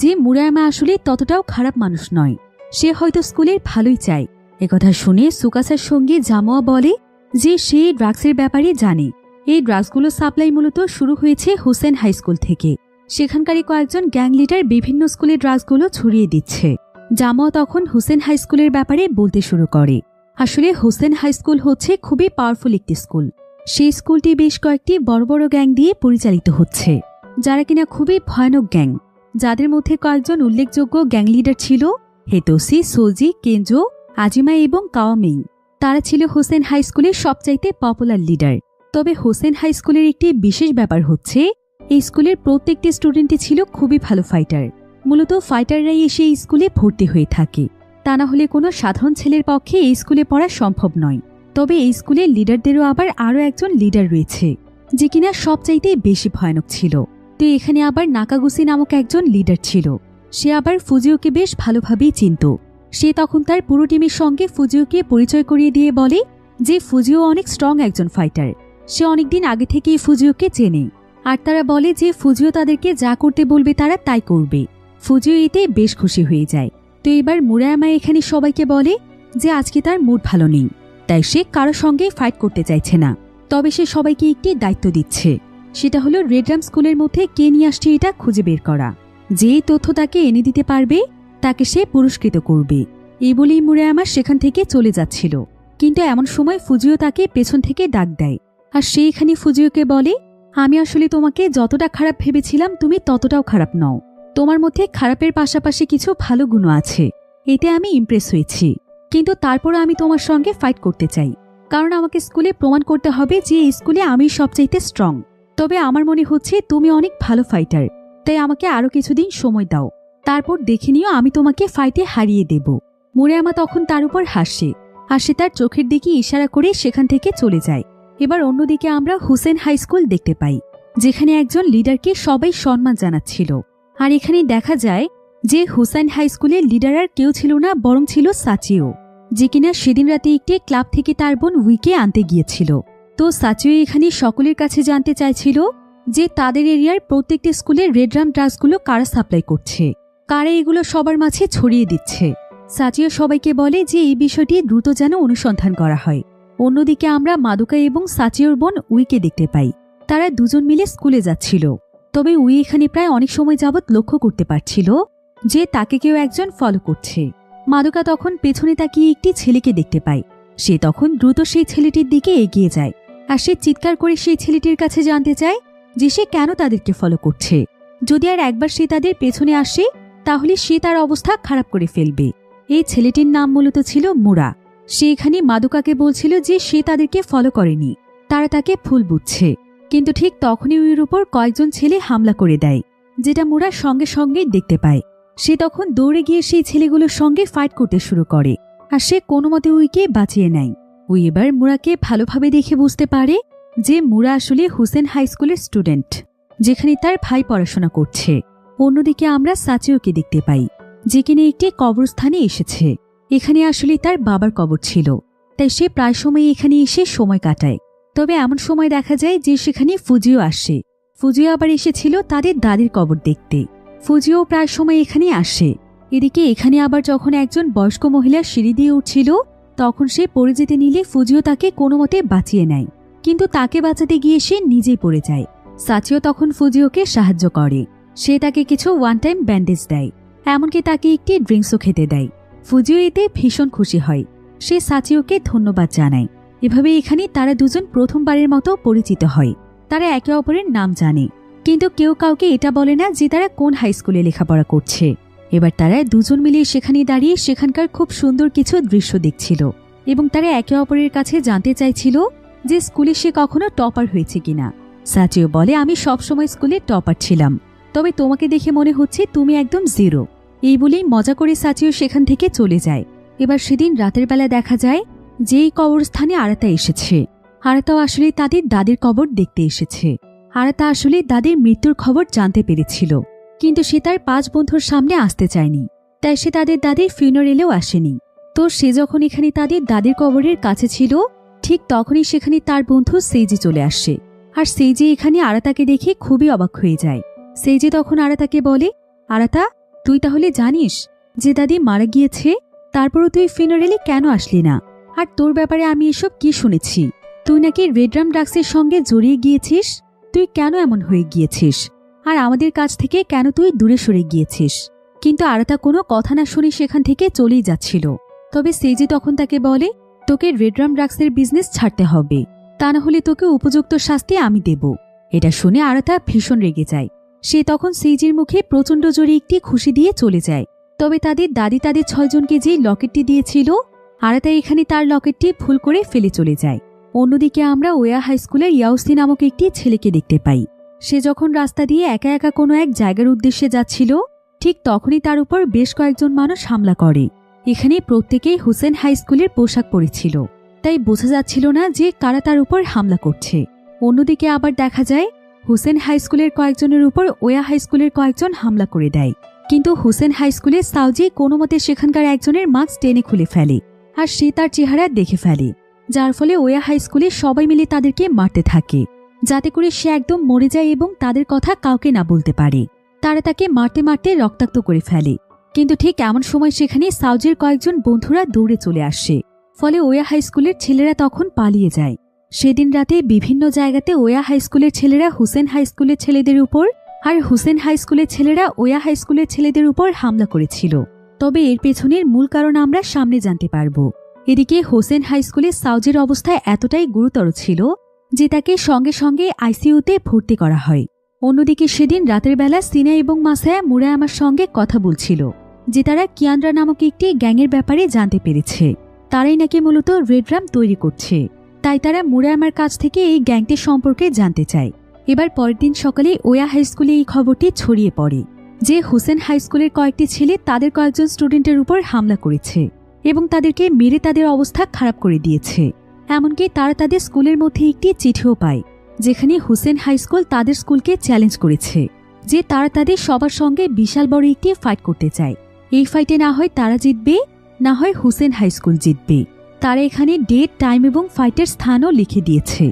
যে মুরায়ামা আসলে ততটাও খারাপ মানুষ নয়, সে হয়তো স্কুলের ভালোই চায়। একথা শুনে সুকাসার সঙ্গে জামোয়া বলে যে সে ড্রাগসের ব্যাপারে জানে। এই ড্রাগসগুলো সাপ্লাই মূলত শুরু হয়েছে হোসেন হাই স্কুল থেকে। সেখানকারই কয়েকজন গ্যাং লিডার বিভিন্ন স্কুলে ড্রাগসগুলো ছড়িয়ে দিচ্ছে। জামোয়া তখন হোসেন হাই স্কুলের ব্যাপারে বলতে শুরু করে। আসলে হোসেন হাই স্কুল হচ্ছে খুবই পাওয়ারফুল একটি স্কুল। সেই স্কুলটি বেশ কয়েকটি বড় বড় গ্যাং দিয়ে পরিচালিত হচ্ছে, যারা কিনা খুবই ভয়ানক গ্যাং, যাদের মধ্যে কয়েকজন উল্লেখযোগ্য গ্যাং লিডার ছিল হেতোসি, সোজি, কেঞ্জো, আজিমা এবং কাওয়ামিং। তারা ছিল হোসেন হাই স্কুলের সবচাইতে পপুলার লিডার। তবে হোসেন হাই স্কুলের একটি বিশেষ ব্যাপার হচ্ছে এই স্কুলের প্রত্যেকটি স্টুডেন্টই ছিল খুবই ভালো ফাইটার। মূলত ফাইটাররাই এসে এই স্কুলে ভর্তি হয়ে থাকে, তা না হলে কোনো সাধারণ ছেলের পক্ষে এই স্কুলে পড়া সম্ভব নয়। তবে এই স্কুলের লিডারদেরও আবার আরও একজন লিডার রয়েছে, যে কিনা সবচাইতে বেশি ভয়ানক ছিল। তো এখানে আবার নাকাগুসি নামক একজন লিডার ছিল। সে আবার ফুজিওকে বেশ ভালোভাবেই চিনত। সে তখন তার পুরো টিমের সঙ্গে ফুজিওকে পরিচয় করিয়ে দিয়ে বলে যে ফুজিও অনেক স্ট্রং একজন ফাইটার। সে অনেকদিন আগে থেকেই ফুজিওকে চেনে, আর তারা বলে যে ফুজিও তাদেরকে যা করতে বলবে তারা তাই করবে। ফুজিও এতে বেশ খুশি হয়ে যায়। তো এবার মুরায়ামা এখানে সবাইকে বলে যে আজকে তার মুড ভালো নেই, তাই সে কারো সঙ্গে ফাইট করতে চাইছে না। তবে সে সবাইকে একটি দায়িত্ব দিচ্ছে, সেটা হলো রেডরাম স্কুলের মধ্যে কে নিয়ে আসছে এটা খুঁজে বের করা। যে তথ্য তাকে এনে দিতে পারবে তাকে সে পুরস্কৃত করবে। এই বলেই মুরায়ামা সেখান থেকে চলে যাচ্ছিল, কিন্তু এমন সময় ফুজিও তাকে পেছন থেকে ডাক দেয়। আর সেইখানে ফুজিওকে বলে, আমি আসলে তোমাকে যতটা খারাপ ভেবেছিলাম তুমি ততটাও খারাপ নও। তোমার মধ্যে খারাপের পাশাপাশি কিছু ভালো গুণ আছে, এতে আমি ইমপ্রেস হয়েছি। কিন্তু তারপরও আমি তোমার সঙ্গে ফাইট করতে চাই, কারণ আমাকে স্কুলে প্রমাণ করতে হবে যে এই স্কুলে আমি সবচাইতে স্ট্রং। তবে আমার মনে হচ্ছে তুমি অনেক ভালো ফাইটার, তাই আমাকে আরও কিছুদিন সময় দাও, তারপর দেখে নিও আমি তোমাকে ফাইটে হারিয়ে দেব। মুরায়ামা তখন তার উপর হাসে, আর সে তার চোখের দিকে ইশারা করে সেখান থেকে চলে যায়। এবার অন্যদিকে আমরা হোসেন হাই স্কুল দেখতে পাই, যেখানে একজন লিডারকে সবাই সম্মান জানাচ্ছিল। আর এখানে দেখা যায় যে হোসেন হাই স্কুলের লিডার আর কেউ ছিল না, বরং ছিল সাচিও, যে কিনা সেদিন রাতে একটি ক্লাব থেকে তার বোন উইকে আনতে গিয়েছিল। তো সাচিও এখানে সকলের কাছে জানতে চাইছিল যে তাদের এরিয়ার প্রত্যেকটি স্কুলে রেডরাম ড্রাগসগুলো কারা সাপ্লাই করছে, কারা এগুলো সবার মাঝে ছড়িয়ে দিচ্ছে। সাচিও সবাইকে বলে যে এই বিষয়টি দ্রুত যেন অনুসন্ধান করা হয়। অন্যদিকে আমরা মাদুকা এবং সাচিওর বোন উইকে দেখতে পাই, তারা দুজন মিলে স্কুলে যাচ্ছিল। তবে উই এখানে প্রায় অনেক সময় যাবৎ লক্ষ্য করতে পারছিল যে তাকে কেউ একজন ফলো করছে। মাদুকা তখন পেছনে তাকিয়ে একটি ছেলেকে দেখতে পায়। সে তখন দ্রুত সেই ছেলেটির দিকে এগিয়ে যায়, আর সে চিৎকার করে সেই ছেলেটির কাছে জানতে চায় যে সে কেন তাদেরকে ফলো করছে। যদি আর একবার সে তাদের পেছনে আসে তাহলে সে তার অবস্থা খারাপ করে ফেলবে। এই ছেলেটির নাম মূলত ছিল মুরা। সে এখানে মাদুকাকে বলছিল যে সে তাদেরকে ফলো করেনি, তারা তাকে ভুল বুঝছে। কিন্তু ঠিক তখনই উইয়ের উপর কয়েকজন ছেলে হামলা করে দেয়, যেটা মুরা সঙ্গে সঙ্গেই দেখতে পায়। সে তখন দৌড়ে গিয়ে সেই ছেলেগুলোর সঙ্গে ফাইট করতে শুরু করে, আর সে কোনো মতে উইকে বাঁচিয়ে নেয়। উই এবার মুরাকে ভালোভাবে দেখে বুঝতে পারে যে মুরা আসলে হোসেন হাই স্কুলের স্টুডেন্ট, যেখানে তার ভাই পড়াশোনা করছে। অন্যদিকে আমরা সাচিওকে দেখতে পাই, যে কিনা একটি কবরস্থানে এসেছে। এখানে আসলে তার বাবার কবর ছিল, তাই সে প্রায় সময় এখানে এসে সময় কাটায়। তবে এমন সময় দেখা যায় যে সেখানে ফুজিও আসে। ফুজিও আবার এসেছিল তাদের দাদির কবর দেখতে। ফুজিও প্রায় সময় এখানে আসে। এদিকে এখানে আবার যখন একজন বয়স্ক মহিলা সিঁড়ি দিয়ে উঠছিল, তখন সে পড়ে যেতে নিলে ফুজিও তাকে কোনো মতে বাঁচিয়ে নেয়, কিন্তু তাকে বাঁচাতে গিয়ে সে নিজেই পড়ে যায়। সাচিও তখন ফুজিওকে সাহায্য করে। সে তাকে কিছু ওয়ান টাইম ব্যান্ডেজ দেয়, এমনকি তাকে একটি ড্রিঙ্কসও খেতে দেয়। ফুজিও এতে ভীষণ খুশি হয়। সে সাচিওকে ধন্যবাদ জানায়। এভাবে এখানে তারা দুজন প্রথমবারের মতো পরিচিত হয়। তারা একে অপরের নাম জানে, কিন্তু কেউ কাউকে এটা বলে না যে তারা কোন হাই স্কুলে লেখাপড়া করছে। এবার তারা দুজন মিলে সেখানে দাঁড়িয়ে সেখানকার খুব সুন্দর কিছু দৃশ্য দেখছিল, এবং তারা একে অপরের কাছে জানতে চাইছিল যে স্কুলে সে কখনো টপার হয়েছে কিনা। সাচিও বলে, আমি সবসময় স্কুলে টপার ছিলাম, তবে তোমাকে দেখে মনে হচ্ছে তুমি একদম জিরো। এই বলেই মজা করে সাচিও সেখান থেকে চলে যায়। এবার সেদিন রাতের বেলা দেখা যায় যে এই কবরস্থানে আরাতা এসেছে। আরাতাও আসলে তাদের দাদির কবর দেখতে এসেছে। আরাতা আসলে দাদির মৃত্যুর খবর জানতে পেরেছিল, কিন্তু সে তার 5 বন্ধুর সামনে আসতে চায়নি, তাই সে তাদের দাদির ফিউনারেলেও আসেনি। তো সে যখন এখানে তাদের দাদির কবরের কাছে ছিল, ঠিক তখনই সেখানে তার বন্ধু সেইজি চলে আসে। আর সেইজি এখানে আরাতাকে দেখে খুবই অবাক হয়ে যায়। সেইজি তখন আরাতাকে বলে, আরাতা, তুই তাহলে জানিস যে দাদি মারা গিয়েছে, তারপরও তুই ফিউনারেলে কেন আসলি না? আর তোর ব্যাপারে আমি এসব কি শুনেছি? তুই নাকি রেডরাম ড্রাগসের সঙ্গে জড়িয়ে গিয়েছিস। তুই কেন এমন হয়ে গিয়েছিস? আর আমাদের কাছ থেকে কেন তুই দূরে সরে গিয়েছিস? কিন্তু আরাতা কোনো কথা না শুনে সেখান থেকে চলেই যাচ্ছিল। তবে সেইজি তখন তাকে বলে, তোকে রেডরাম ড্রাগসের বিজনেস ছাড়তে হবে, তা না হলে তোকে উপযুক্ত শাস্তি আমি দেব। এটা শুনে আরাতা ভীষণ রেগে যায়। সে তখন সেইজির মুখে প্রচণ্ড জোরে একটি খুশি দিয়ে চলে যায়। তবে তাদের দাদি তাদের 6 জনকে যে লকেটটি দিয়েছিল, আরাতা এখানে তার লকেটটি ভুল করে ফেলে চলে যায়। অন্যদিকে আমরা ওয়া হাই স্কুলের ইয়াউসি নামক একটি ছেলেকে দেখতে পাই। সে যখন রাস্তা দিয়ে একা একা কোনো এক জায়গার উদ্দেশ্যে যাচ্ছিল, ঠিক তখনই তার উপর বেশ কয়েকজন মানুষ হামলা করে। এখানে প্রত্যেকেই হোসেন হাই স্কুলের পোশাক পরেছিল, তাই বোঝা যাচ্ছিল না যে কারা তার উপর হামলা করছে। অন্যদিকে আবার দেখা যায় হোসেন হাই স্কুলের কয়েকজনের উপর ওয়া হাই স্কুলের কয়েকজন হামলা করে দেয়। কিন্তু হোসেন হাই স্কুলের সাউজি কোনো মতে সেখানকার একজনের মাস্ক টেনে খুলে ফেলে, আর সে তার চেহারা দেখে ফেলে, যার ফলে ওয়া হাই স্কুলে সবাই মিলে তাদেরকে মারতে থাকে, যাতে করে সে একদম মরে যায় এবং তাদের কথা কাউকে না বলতে পারে। তারা তাকে মারতে মারতে রক্তাক্ত করে ফেলে। কিন্তু ঠিক এমন সময় সেখানে সাউজির কয়েকজন বন্ধুরা দৌড়ে চলে আসে, ফলে ওয়া হাই স্কুলের ছেলেরা তখন পালিয়ে যায়। সেদিন রাতে বিভিন্ন জায়গাতে ওয়া হাই স্কুলের ছেলেরা হোসেন হাই স্কুলের ছেলেদের উপর, আর হোসেন হাই স্কুলের ছেলেরা ওয়া হাই স্কুলের ছেলেদের উপর হামলা করেছিল। তবে এর পেছনের মূল কারণ আমরা সামনে জানতে পারব। এদিকে হোসেন হাই স্কুলে সাউজির অবস্থা এতটাই গুরুতর ছিল যে তাকে সঙ্গে সঙ্গে আইসিইউতে ভর্তি করা হয়। অন্যদিকে সেদিন রাতের বেলা সিনা এবং মাসায়া মুরায়ামার সঙ্গে কথা বলছিল যে তারা কিয়ানরা নামক একটি গ্যাংয়ের ব্যাপারে জানতে পেরেছে। তারাই নাকি মূলত রেডরাম তৈরি করছে, তাই তারা মুরায়ামার কাছ থেকে এই গ্যাংটির সম্পর্কে জানতে চায়। এবার পরের দিন সকালে ওয়া হাই স্কুলে এই খবরটি ছড়িয়ে পড়ে যে হোসেন হাই স্কুলের কয়েকটি ছেলে তাদের কয়েকজন স্টুডেন্টের উপর হামলা করেছে এবং তাদেরকে মেরে তাদের অবস্থা খারাপ করে দিয়েছে। এমনকি তারা তাদের স্কুলের মধ্যে একটি চিঠিও পায়, যেখানে হোসেন হাই স্কুল তাদের স্কুলকে চ্যালেঞ্জ করেছে যে তারা তাদের সবার সঙ্গে বিশাল বড় একটি ফাইট করতে চায়। এই ফাইটে না হয় তারা জিতবে, না হয় হোসেন হাই স্কুল জিতবে। তারা এখানে ডেট, টাইম এবং ফাইটের স্থানও লিখে দিয়েছে।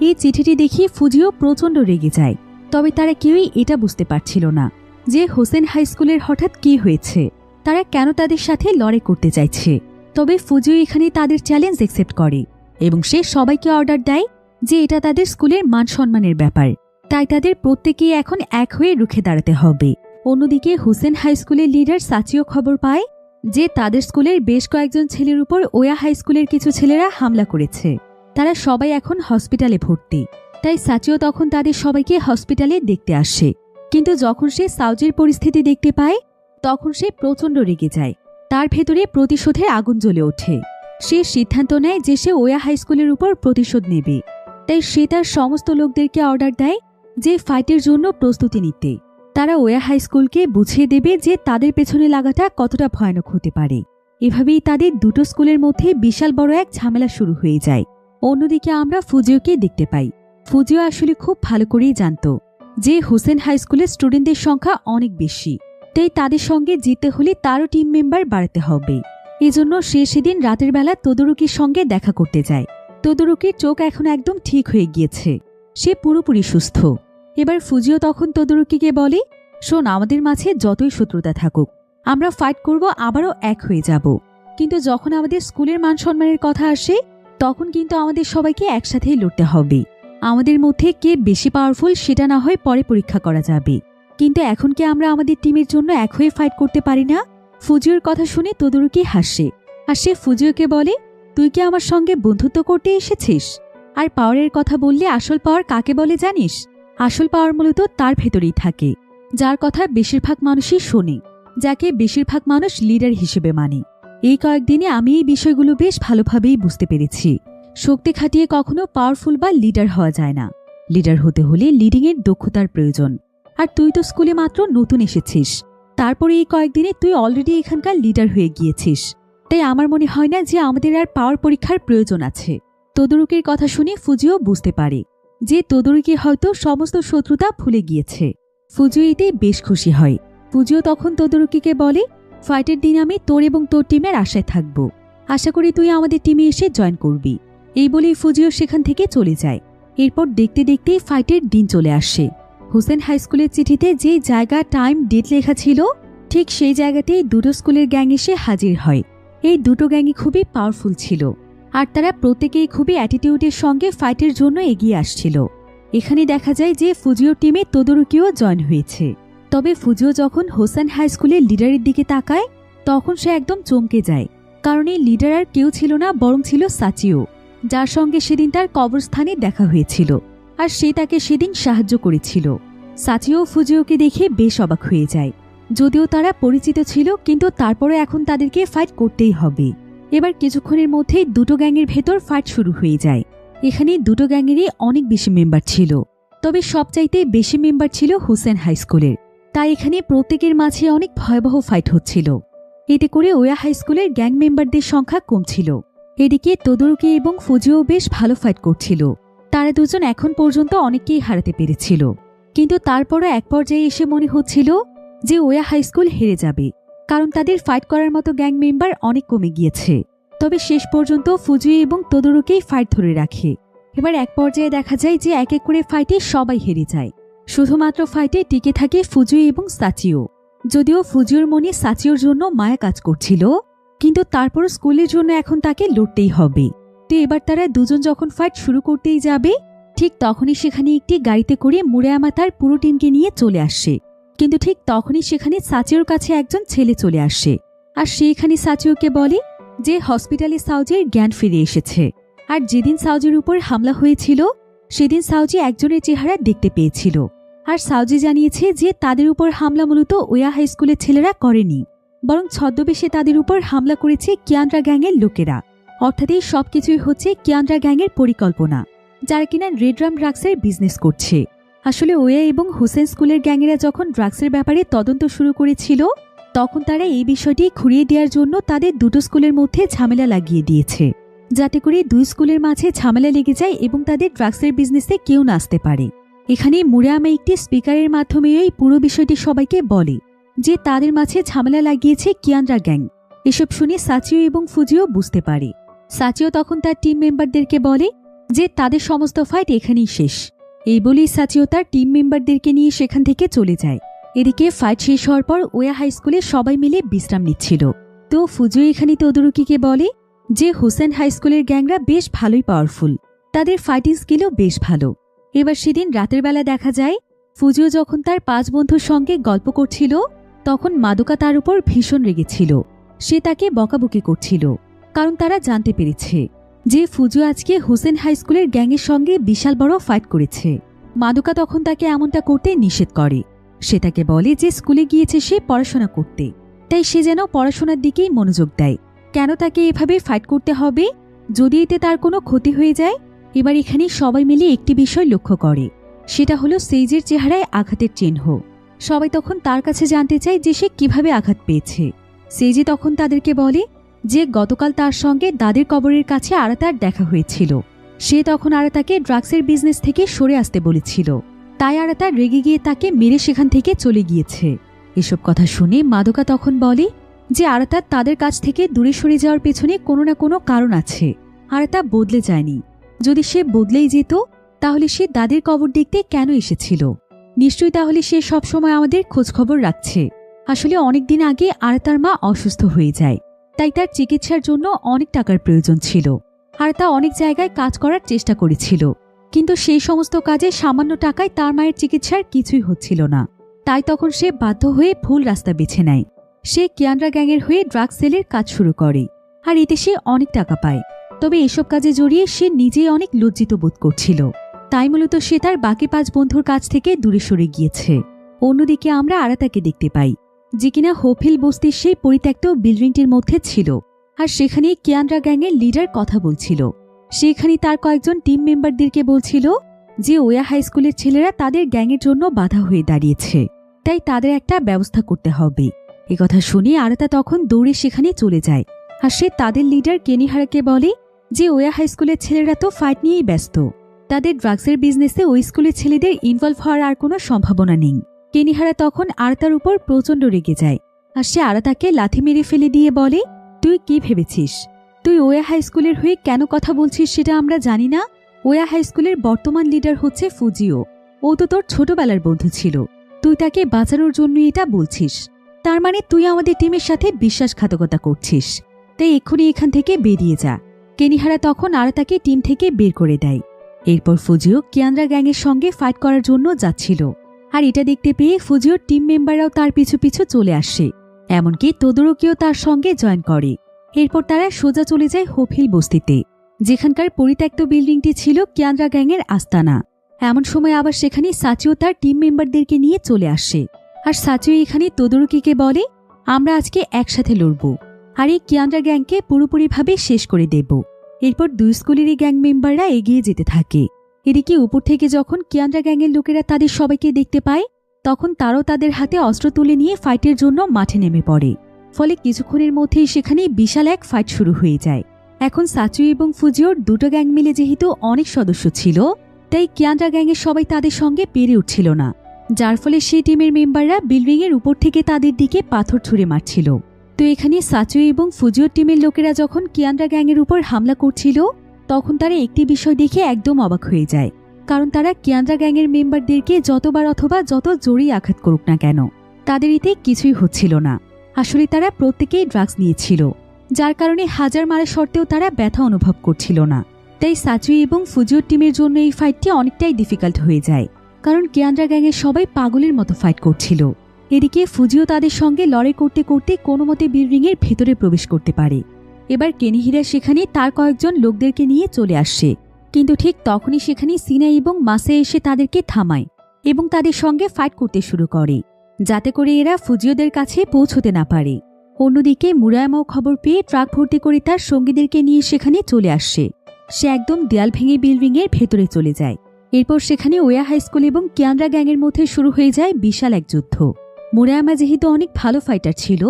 এই চিঠিটি দেখে ফুজিও প্রচণ্ড রেগে যায়। তবে তারা কেউই এটা বুঝতে পারছিল না যে হোসেন হাই স্কুলের হঠাৎ কি হয়েছে, তারা কেন তাদের সাথে লড়াই করতে চাইছে। তবে ফুজিও এখানে তাদের চ্যালেঞ্জ অ্যাকসেপ্ট করে এবং সে সবাইকে অর্ডার দেয় যে এটা তাদের স্কুলের মান সম্মানের ব্যাপার, তাই তাদের প্রত্যেকেই এখন এক হয়ে রুখে দাঁড়াতে হবে। অন্যদিকে হোসেন হাই স্কুলের লিডার সাচিও খবর পায় যে তাদের স্কুলের বেশ কয়েকজন ছেলের উপর ওয়া হাই স্কুলের কিছু ছেলেরা হামলা করেছে। তারা সবাই এখন হসপিটালে ভর্তি, তাই সাচিও তখন তাদের সবাইকে হসপিটালে দেখতে আসে। কিন্তু যখন সে সাউজির পরিস্থিতি দেখতে পায়, তখন সে প্রচণ্ড রেগে যায়। তার ভেতরে প্রতিশোধের আগুন জ্বলে ওঠে। সে সিদ্ধান্ত নেয় যে সে ওয়া হাই স্কুলের উপর প্রতিশোধ নেবে। তাই সে তার সমস্ত লোকদেরকে অর্ডার দেয় যে ফাইটের জন্য প্রস্তুতি নিতে। তারা ওয়া হাই স্কুলকে বুঝিয়ে দেবে যে তাদের পেছনে লাগাটা কতটা ভয়ানক হতে পারে। এভাবেই তাদের দুটো স্কুলের মধ্যে বিশাল বড় এক ঝামেলা শুরু হয়ে যায়। অন্যদিকে আমরা ফুজিওকে দেখতে পাই। ফুজিও আসলে খুব ভালো করেই জানত যে হোসেন হাই স্কুলের স্টুডেন্টদের সংখ্যা অনেক বেশি, তাই তাদের সঙ্গে জিততে হলে তারও টিম মেম্বার বাড়াতে হবে। এজন্য সে সেদিন রাতের বেলা তোদরুকির সঙ্গে দেখা করতে যায়। তোদরুকির চোখ এখন একদম ঠিক হয়ে গিয়েছে, সে পুরোপুরি সুস্থ। এবার ফুজিও তখন তোদরুকিকে বলে, শোন, আমাদের মাঝে যতই শত্রুতা থাকুক, আমরা ফাইট করব, আবারও এক হয়ে যাব। কিন্তু যখন আমাদের স্কুলের মান সম্মানের কথা আসে, তখন কিন্তু আমাদের সবাইকে একসাথেই লড়তে হবে। আমাদের মধ্যে কে বেশি পাওয়ারফুল সেটা না হয় পরে পরীক্ষা করা যাবে, কিন্তু এখন কি আমরা আমাদের টিমের জন্য এক হয়ে ফাইট করতে পারি না? ফুজিওর কথা শুনে তোদরুকি হাসে, আর সে ফুজিওকে বলে, তুই কি আমার সঙ্গে বন্ধুত্ব করতে এসেছিস? আর পাওয়ারের কথা বললে আসল পাওয়ার কাকে বলে জানিস? আসল পাওয়ার মূলত তার ভেতরেই থাকে, যার কথা বেশিরভাগ মানুষই শোনে, যাকে বেশিরভাগ মানুষ লিডার হিসেবে মানে। এই কয়েকদিনে আমি এই বিষয়গুলো বেশ ভালোভাবেই বুঝতে পেরেছি। শক্তি খাটিয়ে কখনো পাওয়ারফুল বা লিডার হওয়া যায় না। লিডার হতে হলে লিডিংয়ের দক্ষতার প্রয়োজন। আর তুই তো স্কুলে মাত্র নতুন এসেছিস, তারপরে এই কয়েকদিনে তুই অলরেডি এখানকার লিডার হয়ে গিয়েছিস। তাই আমার মনে হয় না যে আমাদের আর পাওয়ার পরীক্ষার প্রয়োজন আছে। তদরুকির কথা শুনে ফুজিও বুঝতে পারে যে তদরুকি হয়তো সমস্ত শত্রুতা ভুলে গিয়েছে। ফুজিও এতে বেশ খুশি হয়। ফুজিও তখন তদরুকিকে বলে, ফাইটের দিন আমি তোর এবং তোর টিমের আশায় থাকব, আশা করি তুই আমাদের টিমে এসে জয়েন করবি। এই বলেই ফুজিও সেখান থেকে চলে যায়। এরপর দেখতে দেখতেই ফাইটের দিন চলে আসে। হোসেন হাই স্কুলের চিঠিতে যে জায়গা, টাইম, ডেট লেখা ছিল ঠিক সেই জায়গাতেই দুটো স্কুলের গ্যাং এসে হাজির হয়। এই দুটো গ্যাংই খুবই পাওয়ারফুল ছিল, আর তারা প্রত্যেকেই খুবই অ্যাটিটিউডের সঙ্গে ফাইটের জন্য এগিয়ে আসছিল। এখানে দেখা যায় যে ফুজিও টিমে তদরুকিও জয়েন হয়েছে। তবে ফুজিও যখন হোসেন হাই স্কুলের লিডারের দিকে তাকায় তখন সে একদম চমকে যায়, কারণ এই লিডার আর কেউ ছিল না, বরং ছিল সাচিও, যার সঙ্গে সেদিন তার কবরস্থানে দেখা হয়েছিল, আর সে তাকে সেদিন সাহায্য করেছিল। সাচিও ফুজিওকে দেখে বেশ অবাক হয়ে যায়। যদিও তারা পরিচিত ছিল, কিন্তু তারপরে এখন তাদেরকে ফাইট করতেই হবে। এবার কিছুক্ষণের মধ্যেই দুটো গ্যাংয়ের ভেতর ফাইট শুরু হয়ে যায়। এখানে দুটো গ্যাংয়েরই অনেক বেশি মেম্বার ছিল, তবে সবচাইতে বেশি মেম্বার ছিল হোসেন হাই স্কুলের। তাই এখানে প্রত্যেকের মাঝে অনেক ভয়াবহ ফাইট হচ্ছিল। এতে করে ওয়া হাই স্কুলের গ্যাং মেম্বারদের সংখ্যা কমছিল। এদিকে তদরুকি এবং ফুজিও বেশ ভালো ফাইট করছিল। তারা দুজন এখন পর্যন্ত অনেককেই হারাতে পেরেছিল, কিন্তু তারপরও এক পর্যায়ে এসে মনে হচ্ছিল যে ওয়া হাই স্কুল হেরে যাবে, কারণ তাদের ফাইট করার মতো গ্যাং মেম্বার অনেক কমে গিয়েছে। তবে শেষ পর্যন্ত ফুজিও এবং তদরুকিই ফাইট ধরে রাখে। এবার এক পর্যায়ে দেখা যায় যে এক এক করে ফাইটে সবাই হেরে যায়। শুধুমাত্র ফাইটে টিকে থাকে ফুজিও এবং সাচিও। যদিও ফুজিওর মনে সাচিওর জন্য মায়া কাজ করছিল, কিন্তু তারপরও স্কুলের জন্য এখন তাকে লড়তেই হবে। তো এবার তারা দুজন যখন ফাইট শুরু করতেই যাবে, ঠিক তখনই সেখানে একটি গাড়িতে করে মুরায়ামা তার পুরো টিমকে নিয়ে চলে আসে। কিন্তু ঠিক তখনই সেখানে সাচিওর কাছে একজন ছেলে চলে আসে, আর সেখানে সাচিওকে বলে যে হসপিটালে সাউজির জ্ঞান ফিরে এসেছে, আর যেদিন সাউজির উপর হামলা হয়েছিল সেদিন সাউজি একজনের চেহারা দেখতে পেয়েছিল। আর সাউজি জানিয়েছে যে তাদের উপর হামলা মূলত ওয়া হাই স্কুলের ছেলেরা করেনি, বরং ছদ্মবেশে তাদের উপর হামলা করেছে কিয়ান্দ্রা গ্যাংয়ের লোকেরা। অর্থাৎ এই সবকিছুই হচ্ছে কিয়ান্দ্রা গ্যাংয়ের পরিকল্পনা, যারা কিনা রেডরাম ড্রাগসের বিজনেস করছে। আসলে ওয়া এবং হোসেন স্কুলের গ্যাংয়েরা যখন ড্রাগসের ব্যাপারে তদন্ত শুরু করেছিল, তখন তারা এই বিষয়টি ঘুরিয়ে দেওয়ার জন্য তাদের দুটো স্কুলের মধ্যে ঝামেলা লাগিয়ে দিয়েছে, যাতে করে দুই স্কুলের মাঝে ঝামেলা লেগে যায় এবং তাদের ড্রাগসের বিজনেসে কেউ না আসতে পারে। এখানে মুরায়ামা একটি স্পিকারের মাধ্যমে এই পুরো বিষয়টি সবাইকে বলে যে তাদের মাঝে ঝামেলা লাগিয়েছে কিয়ান্দ্রা গ্যাং। এসব শুনে সাচিও এবং ফুজিও বুঝতে পারে। সাচিও তখন তার টিম মেম্বারদেরকে বলে যে তাদের সমস্ত ফাইট এখানেই শেষ। এই বলেই সাচিও তার টিম মেম্বারদেরকে নিয়ে সেখান থেকে চলে যায়। এদিকে ফাইট শেষ হওয়ার পর ওয়া হাই স্কুলে সবাই মিলে বিশ্রাম নিচ্ছিল। তো ফুজিও এখানে তদরুকিকে বলে যে হোসেন হাই স্কুলের গ্যাংরা বেশ ভালোই পাওয়ারফুল, তাদের ফাইটিং স্কিলও বেশ ভালো। এবার সেদিন রাতের বেলা দেখা যায় ফুজিও যখন তার 5 বন্ধুর সঙ্গে গল্প করছিল, তখন মাদকা তার উপর ভীষণ রেগেছিল। সে তাকে বকাবকি করছিল, কারণ তারা জানতে পেরেছে যে ফুজিও আজকে হোসেন হাই স্কুলের গ্যাংয়ের সঙ্গে বিশাল বড় ফাইট করেছে। মাদকা তখন তাকে এমনটা করতে নিষেধ করে। সে তাকে বলে যে স্কুলে গিয়েছে সে পড়াশোনা করতে, তাই সে যেন পড়াশোনার দিকেই মনোযোগ দেয়। কেন তাকে এভাবে ফাইট করতে হবে যদি এতে তার কোনো ক্ষতি হয়ে যায়? এবার এখানে সবাই মিলে একটি বিষয় লক্ষ্য করে, সেটা হলো সেইজের চেহারায় আঘাতের চিহ্ন। সবাই তখন তার কাছে জানতে চায় যে সে কিভাবে আঘাত পেয়েছে। সেইজে তখন তাদেরকে বলে যে গতকাল তার সঙ্গে দাদের কবরের কাছে আরাতার দেখা হয়েছিল। সে তখন আরাতাকে ড্রাগসের বিজনেস থেকে সরে আসতে বলেছিল, তাই আরাতা রেগে গিয়ে তাকে মেরে সেখান থেকে চলে গিয়েছে। এসব কথা শুনে মাদকা তখন বলে যে আরাতা তাদের কাছ থেকে দূরে সরে যাওয়ার পেছনে কোনো না কোনো কারণ আছে। আরাতা বদলে যায়নি। যদি সে বদলেই যেত তাহলে সে দাদের কবর দেখতে কেন এসেছিল? নিশ্চয়ই তাহলে সে সবসময় আমাদের খোঁজখবর রাখছে। আসলে অনেকদিন আগে আরাতার মা অসুস্থ হয়ে যায়, তাই তার চিকিৎসার জন্য অনেক টাকার প্রয়োজন ছিল। আরাতা অনেক জায়গায় কাজ করার চেষ্টা করেছিল, কিন্তু সেই সমস্ত কাজে সামান্য টাকায় তার মায়ের চিকিৎসার কিছুই হচ্ছিল না। তাই তখন সে বাধ্য হয়ে ভুল রাস্তা বেছে নেয়। সে কিয়ান্দ্রা গ্যাংয়ের হয়ে ড্রাগ সেলের কাজ শুরু করে, আর এতে সে অনেক টাকা পায়। তবে এসব কাজে জড়িয়ে সে নিজেই অনেক লজ্জিত বোধ করছিল, তাই মূলত সে তার বাকি 5 বন্ধুর কাছ থেকে দূরে সরে গিয়েছে। অন্যদিকে আমরা আরাতাকে দেখতে পাই, যে কিনা হোফিল বস্তির সেই পরিত্যক্ত বিল্ডিংটির মধ্যে ছিল, আর সেখানে কিয়ান্দ্রা গ্যাংয়ের লিডার কথা বলছিল। সেখানে তার কয়েকজন টিম মেম্বারদেরকে বলছিল যে ওয়া হাই স্কুলের ছেলেরা তাদের গ্যাংয়ের জন্য বাধা হয়ে দাঁড়িয়েছে, তাই তাদের একটা ব্যবস্থা করতে হবে। একথা শুনে আরাতা তখন দৌড়ে সেখানে চলে যায়, আর সে তাদের লিডার কেনিহারাকে বলে যে ওয়া হাই স্কুলের ছেলেরা তো ফাইট নিয়েই ব্যস্ত। তাদের ড্রাগসের বিজনেসে ওই স্কুলের ছেলেদের ইনভলভ হওয়ার আর কোনো সম্ভাবনা নেই। কেনিহারা তখন আরতার উপর প্রচণ্ড রেগে যায়, আর সে আরতাকে লাথি মেরে ফেলে দিয়ে বলে, তুই কি ভেবেছিস? তুই ওয়া হাই স্কুলের হয়ে কেন কথা বলছিস সেটা আমরা জানি না? ওয়া হাই স্কুলের বর্তমান লিডার হচ্ছে ফুজিও। ও তো তোর ছোটবেলার বন্ধু ছিল। তুই তাকে বাঁচানোর জন্য এটা বলছিস। তার মানে তুই আমাদের টিমের সাথে বিশ্বাসঘাতকতা করছিস। তাই এক্ষুনি এখান থেকে বেরিয়ে যা। কেনিহারা তখন আরতাকে টিম থেকে বের করে দেয়। এরপর ফুজিও কিয়ানরা গ্যাংয়ের সঙ্গে ফাইট করার জন্য যাচ্ছিল, আর এটা দেখতে পেয়ে ফুজিওর টিম মেম্বাররাও তার পিছু পিছু চলে আসে। এমনকি তোদোরুকিও তার সঙ্গে জয়েন করে। এরপর তারা সোজা চলে যায় হোপহিল বস্তিতে, যেখানকার পরিত্যক্ত বিল্ডিংটি ছিল কিয়ানরা গ্যাংয়ের আস্তানা। এমন সময় আবার সেখানে সাচিও তার টিম মেম্বারদেরকে নিয়ে চলে আসে। আর সাচিও এখানে তোদোরুকিকে বলে, আমরা আজকে একসাথে লড়ব, আর এই কিয়ানরা গ্যাংকে পুরোপুরিভাবে শেষ করে দেব। এরপর দুই স্কুলেরই গ্যাং মেম্বাররা এগিয়ে যেতে থাকে। এদিকে উপর থেকে যখন কিয়ানরা গ্যাংয়ের লোকেরা তাদের সবাইকে দেখতে পায়, তখন তারাও তাদের হাতে অস্ত্র তুলে নিয়ে ফাইটের জন্য মাঠে নেমে পড়ে। ফলে কিছুক্ষণের মধ্যেই সেখানে বিশাল এক ফাইট শুরু হয়ে যায়। এখন সাচুই এবং ফুজিওর দুটো গ্যাং মিলে যেহেতু অনেক সদস্য ছিল, তাই কিয়ানরা গ্যাংয়ের সবাই তাদের সঙ্গে পেরে উঠছিল না, যার ফলে সেই টিমের মেম্বাররা বিল্ডিংয়ের উপর থেকে তাদের দিকে পাথর ছুঁড়ে মারছিল। তো এখানে সাচুই এবং ফুজিওর টিমের লোকেরা যখন কিয়ানরা গ্যাংয়ের উপর হামলা করছিল, তখন তারা একটি বিষয় দেখে একদম অবাক হয়ে যায়। কারণ তারা কিয়ানরা গ্যাংয়ের মেম্বারদেরকে যতবার অথবা যত জোরেই আঘাত করুক না কেন, তাদের এতে কিছুই হচ্ছিল না। আসলে তারা প্রত্যেকেই ড্রাগস নিয়েছিল, যার কারণে হাজার মারা সত্ত্বেও তারা ব্যথা অনুভব করছিল না। তাই সাচুই এবং ফুজিওর টিমের জন্য এই ফাইটটি অনেকটাই ডিফিকাল্ট হয়ে যায়, কারণ কিয়ানরা গ্যাংয়ের সবাই পাগলের মতো ফাইট করছিল। এদিকে ফুজিও তাদের সঙ্গে লড়াই করতে করতে কোনো মতে বিল্ডিংয়ের ভেতরে প্রবেশ করতে পারে। এবার কেনিহিরা সেখানে তার কয়েকজন লোকদেরকে নিয়ে চলে আসে, কিন্তু ঠিক তখনই সেখানে সিনা এবং মাসে এসে তাদেরকে থামায় এবং তাদের সঙ্গে ফাইট করতে শুরু করে, যাতে করে এরা ফুজিওদের কাছে পৌঁছতে না পারে। অন্যদিকে মুরায়ামাও খবর পেয়ে ট্রাক ভর্তি করে তার সঙ্গীদেরকে নিয়ে সেখানে চলে আসে। সে একদম দেয়াল ভেঙে বিল্ডিংয়ের ভেতরে চলে যায়। এরপর সেখানে ওয়া হাই স্কুল এবং কিয়ানরা গ্যাংয়ের মধ্যে শুরু হয়ে যায় বিশাল এক যুদ্ধ। মুরায়ামা যেহেতু অনেক ভালো ফাইটার ছিল,